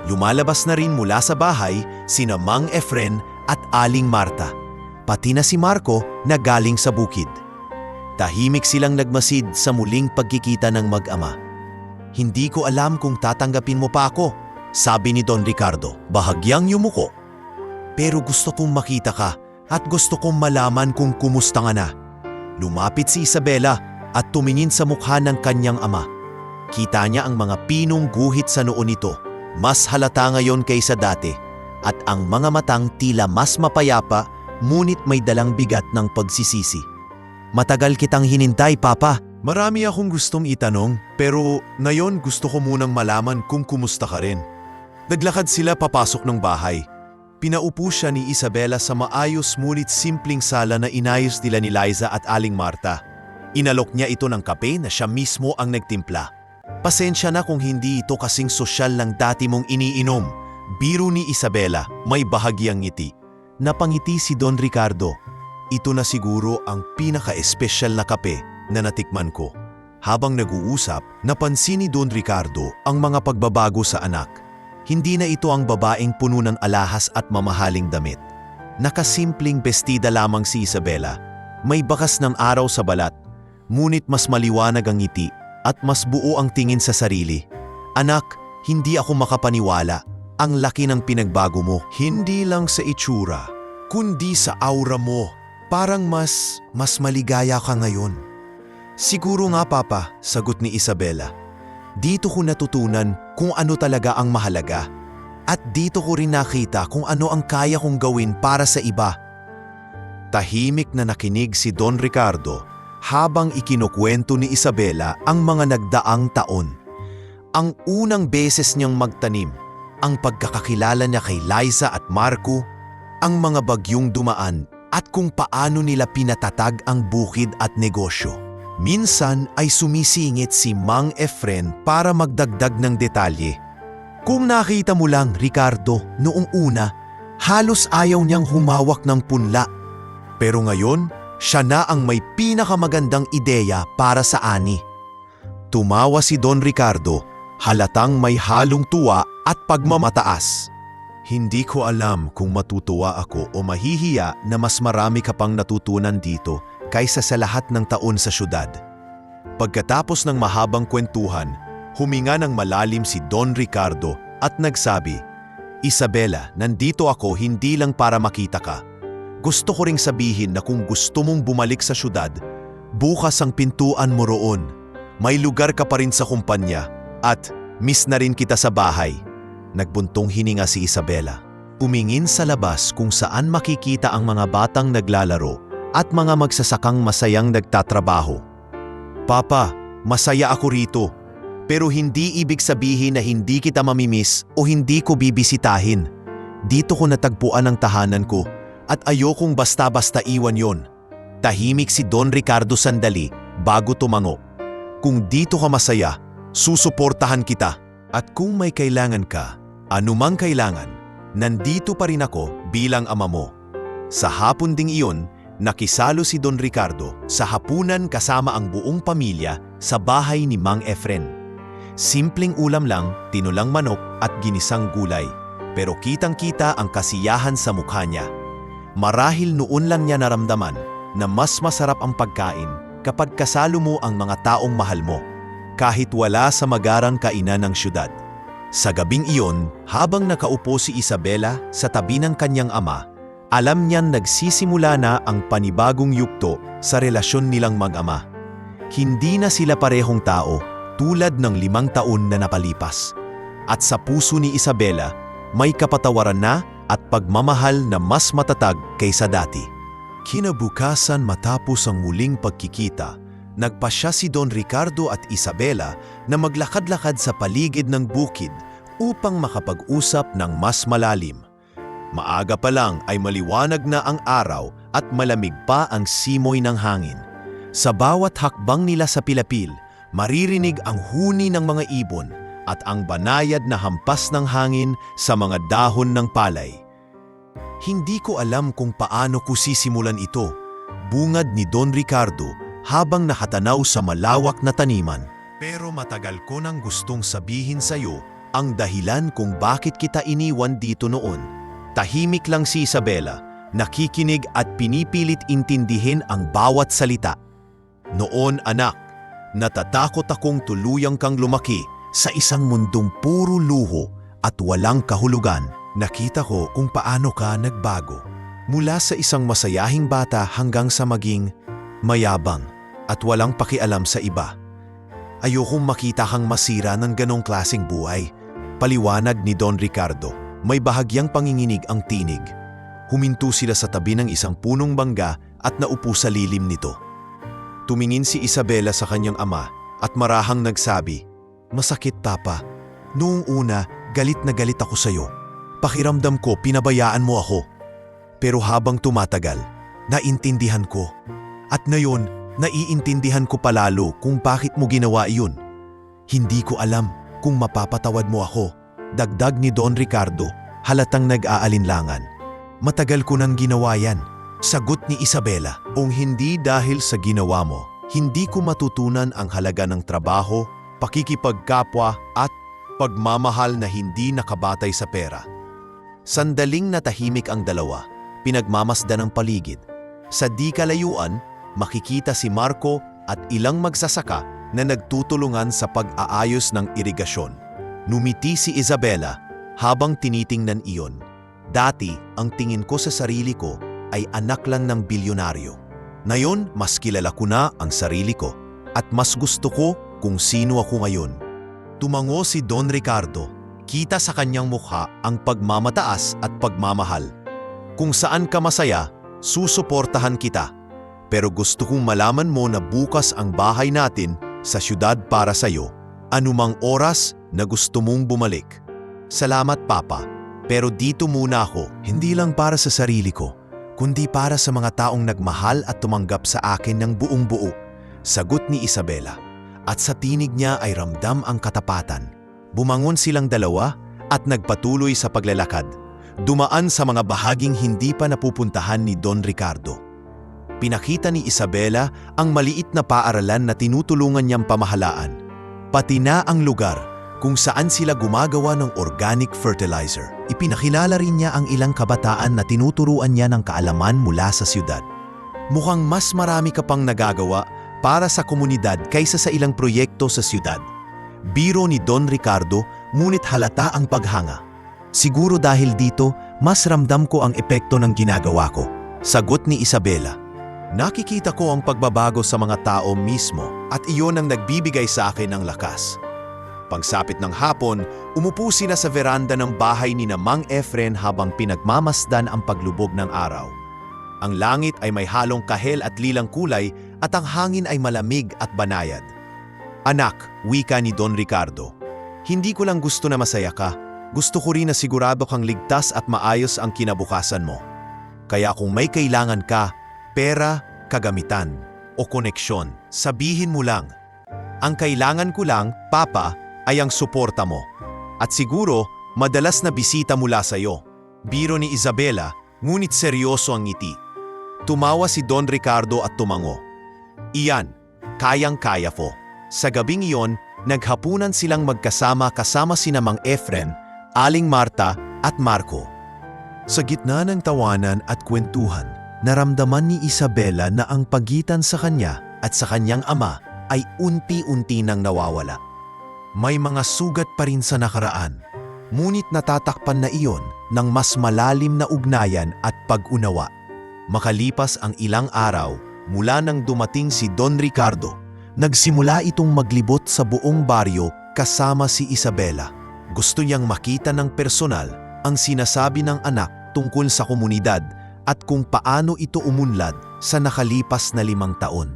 Lumalabas na rin mula sa bahay sina Mang Efren at Aling Marta, pati na si Marco na galing sa bukid. Tahimik silang nagmasid sa muling pagkikita ng mag-ama. Hindi ko alam kung tatanggapin mo pa ako, sabi ni Don Ricardo, bahagyang yumuko. Pero gusto kong makita ka at gusto kong malaman kung kumusta nga na. Lumapit si Isabela at tumingin sa mukha ng kanyang ama. Kita niya ang mga pinong guhit sa noo nito, mas halata ngayon kaysa dati, at ang mga matang tila mas mapayapa ngunit may dalang bigat ng pagsisisi. Matagal kitang hinintay, Papa. Marami akong gustong itanong, pero ngayon gusto ko munang malaman kung kumusta ka rin. Naglakad sila papasok ng bahay. Pinaupo siya ni Isabela sa maayos ngunit simpleng sala na inayos nila ni Liza at Aling Marta. Inalok niya ito ng kape na siya mismo ang nagtimpla. Pasensya na kung hindi ito kasing sosyal ng dati mong iniinom. Biro ni Isabela, may bahagyang ngiti. Napangiti si Don Ricardo. Ito na siguro ang pinaka-espesyal na kape na natikman ko. Habang nag-uusap, napansin ni Don Ricardo ang mga pagbabago sa anak. Hindi na ito ang babaeng puno ng alahas at mamahaling damit. Nakasimpleng bestida lamang si Isabela. May bakas ng araw sa balat, ngunit mas maliwanag ang ngiti at mas buo ang tingin sa sarili. Anak, hindi ako makapaniwala. Ang laki ng pinagbago mo, hindi lang sa itsura, kundi sa aura mo. Parang mas maligaya ka ngayon. Siguro nga, Papa, sagot ni Isabela. Dito ko natutunan kung ano talaga ang mahalaga. At dito ko rin nakita kung ano ang kaya kong gawin para sa iba. Tahimik na nakinig si Don Ricardo habang ikinukwento ni Isabela ang mga nagdaang taon. Ang unang beses niyang magtanim, ang pagkakakilala niya kay Liza at Marco, ang mga bagyong dumaan, at kung paano nila pinatatag ang bukid at negosyo. Minsan ay sumisingit si Mang Efren para magdagdag ng detalye. Kung nakita mo lang, Ricardo, noong una, halos ayaw niyang humawak ng punla. Pero ngayon, siya na ang may pinakamagandang ideya para sa ani. Tumawa si Don Ricardo, halatang may halong tuwa at pagmamataas. Hindi ko alam kung matutuwa ako o mahihiya na mas marami ka pang natutunan dito kaysa sa lahat ng taon sa syudad. Pagkatapos ng mahabang kwentuhan, huminga ng malalim si Don Ricardo at nagsabi, Isabela, nandito ako hindi lang para makita ka. Gusto ko ring sabihin na kung gusto mong bumalik sa syudad, bukas ang pintuan mo roon. May lugar ka pa rin sa kumpanya at miss na rin kita sa bahay. Nagbuntong hininga si Isabela. Umingin sa labas kung saan makikita ang mga batang naglalaro at mga magsasakang masayang nagtatrabaho. Papa, masaya ako rito. Pero hindi ibig sabihin na hindi kita mamimiss o hindi ko bibisitahin. Dito ko natagpuan ang tahanan ko at ayokong basta-basta iwan yon. Tahimik si Don Ricardo sandali bago tumango. Kung dito ka masaya, susuportahan kita. At kung may kailangan ka, anumang kailangan, nandito pa rin ako bilang ama mo. Sa hapon ding iyon, nakisalo si Don Ricardo sa hapunan kasama ang buong pamilya sa bahay ni Mang Efren. Simpleng ulam lang, tinulang manok at ginisang gulay. Pero kitang-kita ang kasiyahan sa mukha niya. Marahil noon lang niya naramdaman na mas masarap ang pagkain kapag kasalo mo ang mga taong mahal mo, kahit wala sa magarang kainan ng syudad. Sa gabing iyon, habang nakaupo si Isabela sa tabi ng kanyang ama, alam niyang nagsisimula na ang panibagong yugto sa relasyon nilang mag-ama. Hindi na sila parehong tao tulad ng 5 taon na napalipas. At sa puso ni Isabela, may kapatawaran na at pagmamahal na mas matatag kaysa dati. Kinabukasan matapos ang muling pagkikita, nagpasya si Don Ricardo at Isabela na maglakad-lakad sa paligid ng bukid upang makapag-usap ng mas malalim. Maaga pa lang ay maliwanag na ang araw at malamig pa ang simoy ng hangin. Sa bawat hakbang nila sa pilapil, maririnig ang huni ng mga ibon at ang banayad na hampas ng hangin sa mga dahon ng palay. Hindi ko alam kung paano ko sisimulan ito, bungad ni Don Ricardo habang nakatanaw sa malawak na taniman. Pero matagal ko nang gustong sabihin sa'yo ang dahilan kung bakit kita iniwan dito noon. Tahimik lang si Isabela, nakikinig at pinipilit intindihin ang bawat salita. Noon anak, natatakot akong tuluyang kang lumaki sa isang mundong puro luho at walang kahulugan. Nakita ko kung paano ka nagbago. Mula sa isang masayahing bata hanggang sa maging mayabang at walang pakialam sa iba. Ayokong makita kang masira ng ganong klaseng buhay. Paliwanag ni Don Ricardo. May bahagyang panginginig ang tinig. Huminto sila sa tabi ng isang punong bangga at naupo sa lilim nito. Tumingin si Isabela sa kanyang ama at marahang nagsabi, "Masakit papa. Noong una, galit na galit ako sa'yo. Pakiramdam ko pinabayaan mo ako. Pero habang tumatagal, naintindihan ko. At ngayon, naiintindihan ko palalo kung bakit mo ginawa iyon. Hindi ko alam kung mapapatawad mo ako." Dagdag ni Don Ricardo, halatang nag-aalinlangan. "Matagal ko nang ginawa yan." Sagot ni Isabela, "Kung hindi dahil sa ginawa mo, hindi ko matutunan ang halaga ng trabaho, pakikipagkapwa at pagmamahal na hindi nakabatay sa pera." Sandaling natahimik ang dalawa, pinagmamasdan ang paligid. Sa di kalayuan, makikita si Marco at ilang magsasaka na nagtutulungan sa pag-aayos ng irigasyon. Numiti si Isabela habang tinitingnan iyon. Dati, ang tingin ko sa sarili ko ay anak lang ng bilyonaryo. Ngayon, mas kilala ko na ang sarili ko at mas gusto ko kung sino ako ngayon. Tumango si Don Ricardo. Kita sa kanyang mukha ang pagmamataas at pagmamahal. "Kung saan ka masaya, susuportahan kita. Pero gusto kong malaman mo na bukas ang bahay natin sa syudad para sa'yo. Anumang oras na gusto mong bumalik." "Salamat papa, pero dito muna ako." "Hindi lang para sa sarili ko, kundi para sa mga taong nagmahal at tumanggap sa akin ng buong buo." Sagot ni Isabela, at sa tinig niya ay ramdam ang katapatan. Bumangon silang dalawa at nagpatuloy sa paglalakad, dumaan sa mga bahaging hindi pa napupuntahan ni Don Ricardo. Pinakita ni Isabela ang maliit na paaralan na tinutulungan niyang pamahalaan, pati na ang lugar kung saan sila gumagawa ng organic fertilizer. Ipinakilala rin niya ang ilang kabataan na tinuturuan niya ng kaalaman mula sa siyudad. Mukhang mas marami ka pang nagagawa para sa komunidad kaysa sa ilang proyekto sa siyudad. Biro ni Don Ricardo, ngunit halata ang paghanga. "Siguro dahil dito, mas ramdam ko ang epekto ng ginagawa ko." Sagot ni Isabela. "Nakikita ko ang pagbabago sa mga tao mismo at iyon ang nagbibigay sa akin ng lakas." Pagsapit ng hapon, umupo sila sa veranda ng bahay ni Mang Efren habang pinagmamasdan ang paglubog ng araw. Ang langit ay may halong kahel at lilang kulay at ang hangin ay malamig at banayad. "Anak," wika ni Don Ricardo, "hindi ko lang gusto na masaya ka. Gusto ko rin na sigurado kang ligtas at maayos ang kinabukasan mo. Kaya kung may kailangan ka, pera, kagamitan, o koneksyon, sabihin mo lang. Ang kailangan ko lang, papa, ay ang suporta mo. At siguro, madalas na bisita mula sa'yo." Biro ni Isabela, ngunit seryoso ang ngiti. Tumawa si Don Ricardo at tumango. "Iyan, kayang-kaya po." Sa gabing iyon, naghapunan silang magkasama kasama sina Mang Efren, Aling Marta at Marco. Sa gitna ng tawanan at kwentuhan, naramdaman ni Isabela na ang pagitan sa kanya at sa kanyang ama ay unti-unti nang nawawala. May mga sugat pa rin sa nakaraan, ngunit natatakpan na iyon ng mas malalim na ugnayan at pag-unawa. Makalipas ang ilang araw, mula nang dumating si Don Ricardo, nagsimula itong maglibot sa buong baryo kasama si Isabela. Gusto niyang makita ng personal ang sinasabi ng anak tungkol sa komunidad at kung paano ito umunlad sa nakalipas na 5 taon.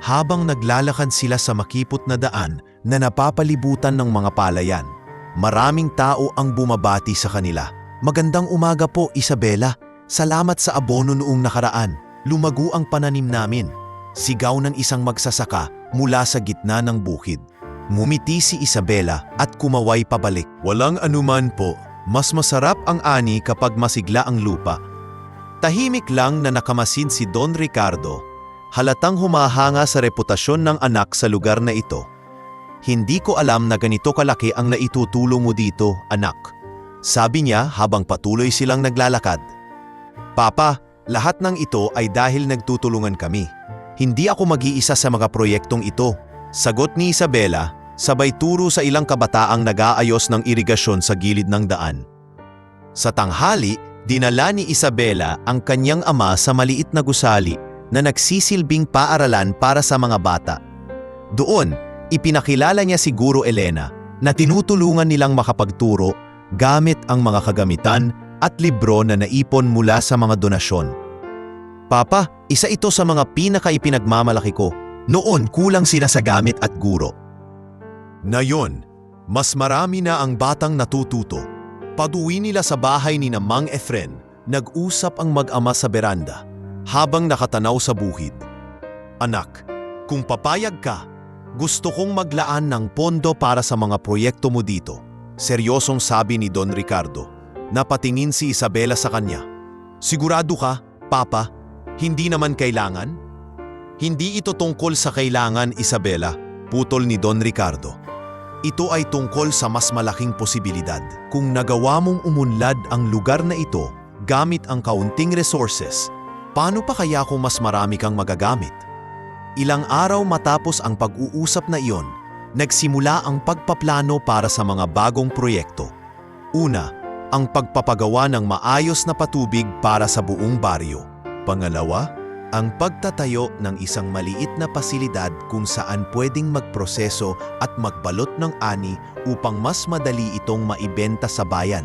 Habang naglalakad sila sa makipot na daan na napapalibutan ng mga palayan, maraming tao ang bumabati sa kanila. "Magandang umaga po, Isabela. Salamat sa abono noong nakaraan. Lumago ang pananim namin." Sigaw ng isang magsasaka mula sa gitna ng bukid. Ngumiti si Isabela at kumaway pabalik. Walang anuman po, mas masarap ang ani kapag masigla ang lupa. Tahimik lang na nakamasid si Don Ricardo, halatang humahanga sa reputasyon ng anak sa lugar na ito. Hindi ko alam na ganito kalaki ang naitutulong mo dito, anak. Sabi niya habang patuloy silang naglalakad. Papa, lahat ng ito ay dahil nagtutulungan kami. Hindi ako mag-iisa sa mga proyektong ito. Sagot ni Isabela, sabay turo sa ilang kabataang nag-aayos ng irigasyon sa gilid ng daan. Sa tanghali, dinala ni Isabela ang kanyang ama sa maliit na gusali na nagsisilbing paaralan para sa mga bata. Doon, ipinakilala niya si Guro Elena na tinutulungan nilang makapagturo gamit ang mga kagamitan at libro na naipon mula sa mga donasyon. Papa, isa ito sa mga pinaka-ipinagmamalaki ko. Noon kulang sila sa gamit at guro. Ngayon, mas marami na ang batang natututo. Paduwi nila sa bahay ni na Mang Efren, nag-usap ang mag-ama sa beranda habang nakatanaw sa buhid. Anak, kung papayag ka, gusto kong maglaan ng pondo para sa mga proyekto mo dito. Seryosong sabi ni Don Ricardo. Napatingin si Isabela sa kanya. Sigurado ka, Papa, hindi naman kailangan? Hindi ito tungkol sa kailangan, Isabela, putol ni Don Ricardo. Ito ay tungkol sa mas malaking posibilidad. Kung nagawa mong umunlad ang lugar na ito gamit ang kaunting resources, paano pa kaya kung mas marami kang magagamit? Ilang araw matapos ang pag-uusap na iyon, nagsimula ang pagpaplano para sa mga bagong proyekto. Una, ang pagpapagawa ng maayos na patubig para sa buong baryo. Pangalawa, ang pagtatayo ng isang maliit na pasilidad kung saan pwedeng magproseso at magbalot ng ani upang mas madali itong maibenta sa bayan.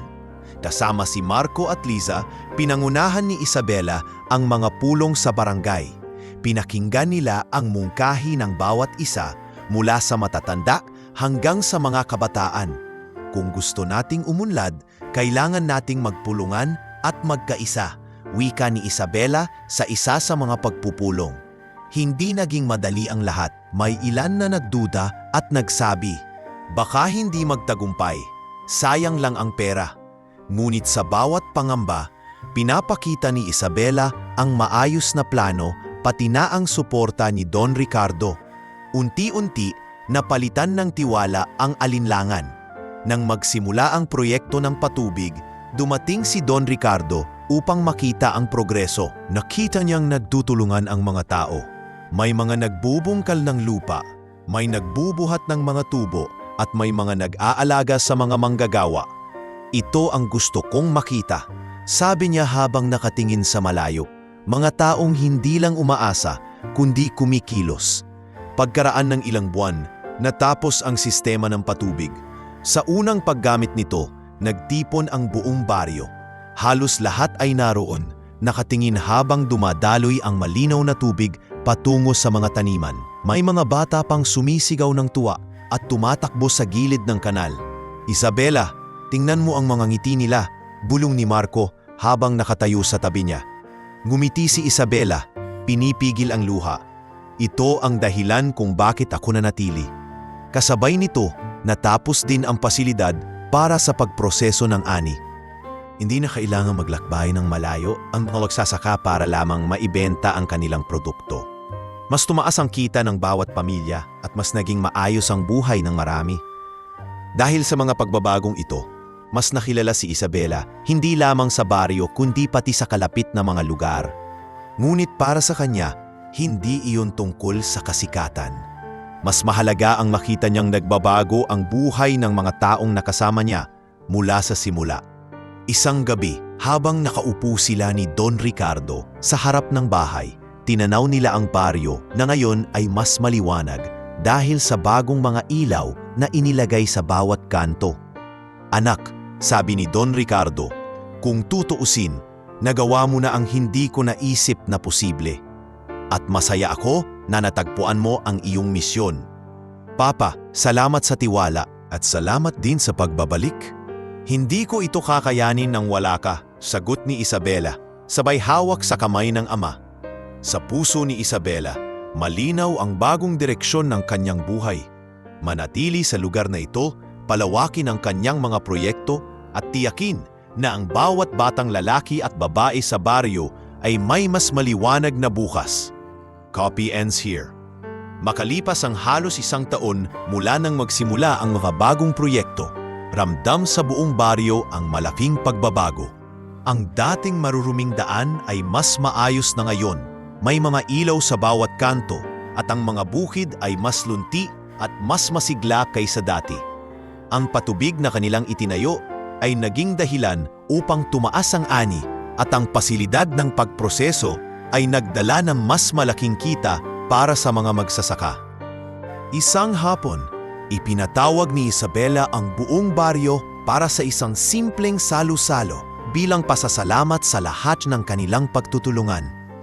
Kasama si Marco at Liza, pinangunahan ni Isabela ang mga pulong sa barangay. Pinakinggan nila ang mungkahi ng bawat isa mula sa matatanda hanggang sa mga kabataan. Kung gusto nating umunlad, kailangan nating magpulungan at magkaisa. Wika ni Isabela sa isa sa mga pagpupulong. Hindi naging madali ang lahat. May ilan na nagduda at nagsabi, baka hindi magtagumpay, sayang lang ang pera. Ngunit sa bawat pangamba, pinapakita ni Isabela ang maayos na plano pati na ang suporta ni Don Ricardo. Unti-unti, napalitan ng tiwala ang alinlangan. Nang magsimula ang proyekto ng patubig, dumating si Don Ricardo upang makita ang progreso. Nakita niyang nagtutulungan ang mga tao. May mga nagbubungkal ng lupa, may nagbubuhat ng mga tubo, at may mga nag-aalaga sa mga manggagawa. Ito ang gusto kong makita, sabi niya habang nakatingin sa malayo. Mga taong hindi lang umaasa, kundi kumikilos. Pagkaraan ng ilang buwan, natapos ang sistema ng patubig. Sa unang paggamit nito, nagtipon ang buong baryo. Halos lahat ay naroon, nakatingin habang dumadaloy ang malinaw na tubig patungo sa mga taniman. May mga bata pang sumisigaw ng tuwa at tumatakbo sa gilid ng kanal. Isabela, tingnan mo ang mga ngiti nila, bulong ni Marco habang nakatayo sa tabi niya. Ngumiti si Isabela, pinipigil ang luha. Ito ang dahilan kung bakit ako nanatili. Kasabay nito, natapos din ang pasilidad para sa pagproseso ng ani. Hindi na kailangang maglakbay ng malayo ang mga magsasaka para lamang maibenta ang kanilang produkto. Mas tumaas ang kita ng bawat pamilya at mas naging maayos ang buhay ng marami. Dahil sa mga pagbabagong ito, mas nakilala si Isabela hindi lamang sa baryo kundi pati sa kalapit na mga lugar. Ngunit para sa kanya, hindi iyon tungkol sa kasikatan. Mas mahalaga ang makita niyang nagbabago ang buhay ng mga taong nakasama niya mula sa simula. Isang gabi, habang nakaupo sila ni Don Ricardo sa harap ng bahay, tinanaw nila ang baryo na ngayon ay mas maliwanag dahil sa bagong mga ilaw na inilagay sa bawat kanto. Anak, sabi ni Don Ricardo, kung tutuusin, nagawa mo na ang hindi ko naisip na posible. At masaya ako na natagpuan mo ang iyong misyon. Papa, salamat sa tiwala at salamat din sa pagbabalik. Hindi ko ito kakayanin nang wala ka, sagot ni Isabela, sabay hawak sa kamay ng ama. Sa puso ni Isabela, Malinaw ang bagong direksyon ng kanyang buhay. Manatili sa lugar na ito, palawakin ang kanyang mga proyekto at tiyakin na ang bawat batang lalaki at babae sa baryo ay may mas maliwanag na bukas. Copy ends here. Makalipas ang halos 1 taon mula nang magsimula ang mga bagong proyekto, ramdam sa buong baryo ang malaking pagbabago. Ang dating maruruming daan ay mas maayos na ngayon. May mga ilaw sa bawat kanto at ang mga bukid ay mas lunti at mas masigla kaysa dati. Ang patubig na kanilang itinayo ay naging dahilan upang tumaas ang ani at ang pasilidad ng pagproseso ay nagdala ng mas malaking kita para sa mga magsasaka. Isang hapon, ipinatawag ni Isabela ang buong baryo para sa isang simpleng salo-salo bilang pasasalamat sa lahat ng kanilang pagtutulungan.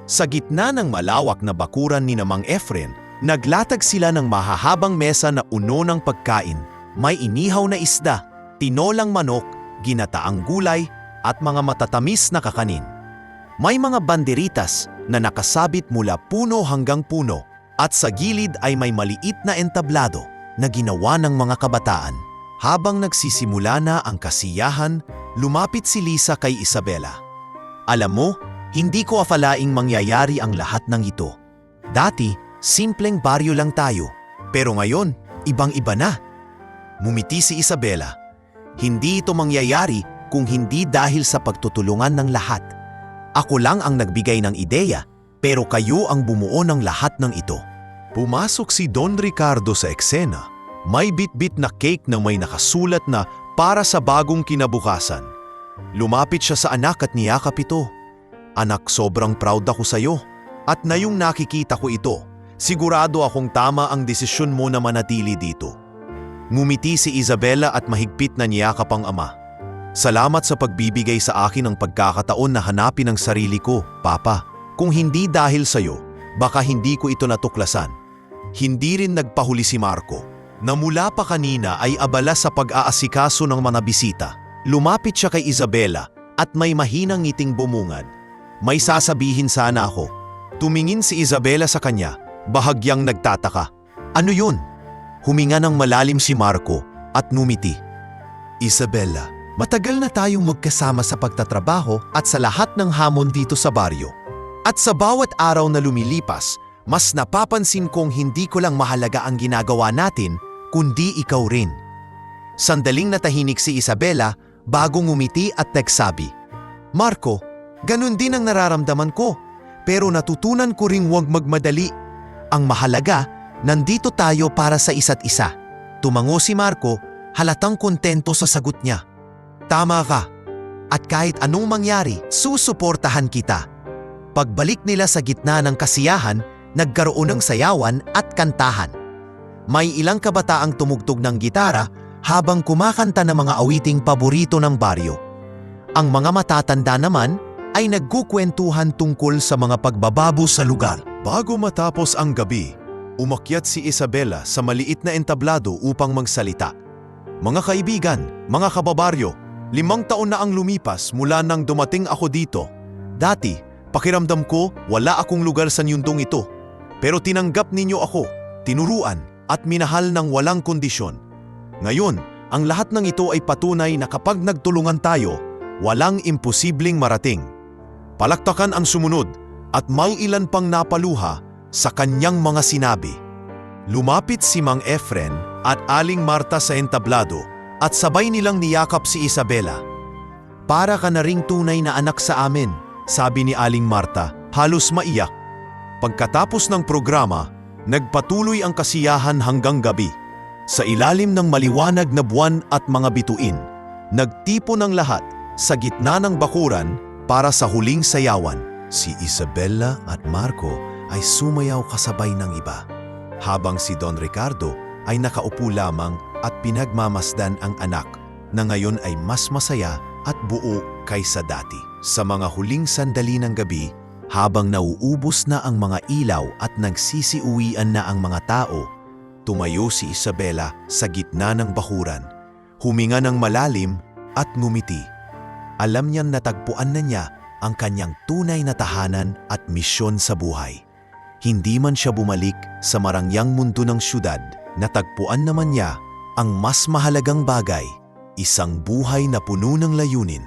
Sa gitna ng malawak na bakuran ni Mang Efren, naglatag sila ng mahahabang mesa na uno ng pagkain. May inihaw na isda, tinolang manok, ginataang gulay, at mga matatamis na kakanin. May mga banderitas na nakasabit mula puno hanggang puno at sa gilid ay may maliit na entablado na ginawa ng mga kabataan. Habang nagsisimula na ang kasiyahan, lumapit si Lisa kay Isabela. Alam mo, hindi ko akalaing mangyayari ang lahat ng ito. Dati, simpleng baryo lang tayo, pero ngayon, ibang-iba na. Mumiti si Isabela. Hindi ito mangyayari kung hindi dahil sa pagtutulungan ng lahat. Ako lang ang nagbigay ng ideya, pero kayo ang bumuo ng lahat ng ito. Pumasok si Don Ricardo sa eksena. May bit-bit na cake na may nakasulat na para sa bagong kinabukasan. Lumapit siya sa anak at niyakap ito. Anak, sobrang proud ako sa iyo. At na yung nakikita ko ito, sigurado akong tama ang desisyon mo na manatili dito. Ngumiti si Isabela at mahigpit na niyakap ang ama. Salamat sa pagbibigay sa akin ng pagkakataon na hanapin ang sarili ko, Papa. Kung hindi dahil sa iyo, baka hindi ko ito natuklasan. Hindi rin nagpahuli si Marco, na mula pa kanina ay abala sa pag-aasikaso ng mga bisita. Lumapit siya kay Isabela at may mahinang ngiting bumungad. May sasabihin sana ako. Tumingin si Isabela sa kanya, bahagyang nagtataka. Ano yun? Huminga ng malalim si Marco at numiti. Isabela, matagal na tayong magkasama sa pagtatrabaho at sa lahat ng hamon dito sa baryo. At sa bawat araw na lumilipas, mas napapansin kong hindi ko lang mahalaga ang ginagawa natin, kundi ikaw rin. Sandaling natahinik si Isabela bago ngumiti at nagsabi, Marco, ganun din ang nararamdaman ko, pero natutunan ko ring huwag magmadali. Ang mahalaga, nandito tayo para sa isa't isa. Tumango si Marco, halatang kontento sa sagot niya. Tama ka. At kahit anong mangyari, susuportahan kita. Pagbalik nila sa gitna ng kasiyahan, nagkaroon ng sayawan at kantahan. May ilang kabataang tumugtog ng gitara habang kumakanta ng mga awiting paborito ng baryo. Ang mga matatanda naman ay nagkukwentuhan tungkol sa mga pagbababo sa lugar. Bago matapos ang gabi, umakyat si Isabela sa maliit na entablado upang magsalita. Mga kaibigan, mga kababaryo, 5 taon na ang lumipas mula nang dumating ako dito. Dati, pakiramdam ko wala akong lugar sa yundong ito. Pero tinanggap ninyo ako, tinuruan at minahal ng walang kondisyon. Ngayon, ang lahat ng ito ay patunay na kapag nagtulungan tayo, walang imposibleng marating. Palaktakan ang sumunod at may ilan pang napaluha sa kanyang mga sinabi. Lumapit si Mang Efren at Aling Marta sa entablado at sabay nilang niyakap si Isabela. Para ka na ring tunay na anak sa amin, sabi ni Aling Marta, halos maiyak. Pagkatapos ng programa, nagpatuloy ang kasiyahan hanggang gabi. Sa ilalim ng maliwanag na buwan at mga bituin, nagtipon ang lahat sa gitna ng bakuran para sa huling sayawan. Si Isabela at Marco ay sumayaw kasabay ng iba, habang si Don Ricardo ay nakaupo lamang at pinagmamasdan ang anak na ngayon ay mas masaya at buo kaysa dati. Sa mga huling sandali ng gabi, habang nauubos na ang mga ilaw at nagsisiuwian na ang mga tao, tumayo si Isabela sa gitna ng bakuran, huminga ng malalim at ngumiti. Alam niyang natagpuan na niya ang kanyang tunay na tahanan at misyon sa buhay. Hindi man siya bumalik sa marangyang mundo ng syudad, natagpuan naman niya ang mas mahalagang bagay, isang buhay na puno ng layunin,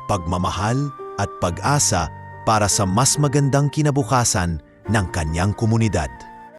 pagmamahal at pag-asa para sa mas magandang kinabukasan ng kanyang komunidad.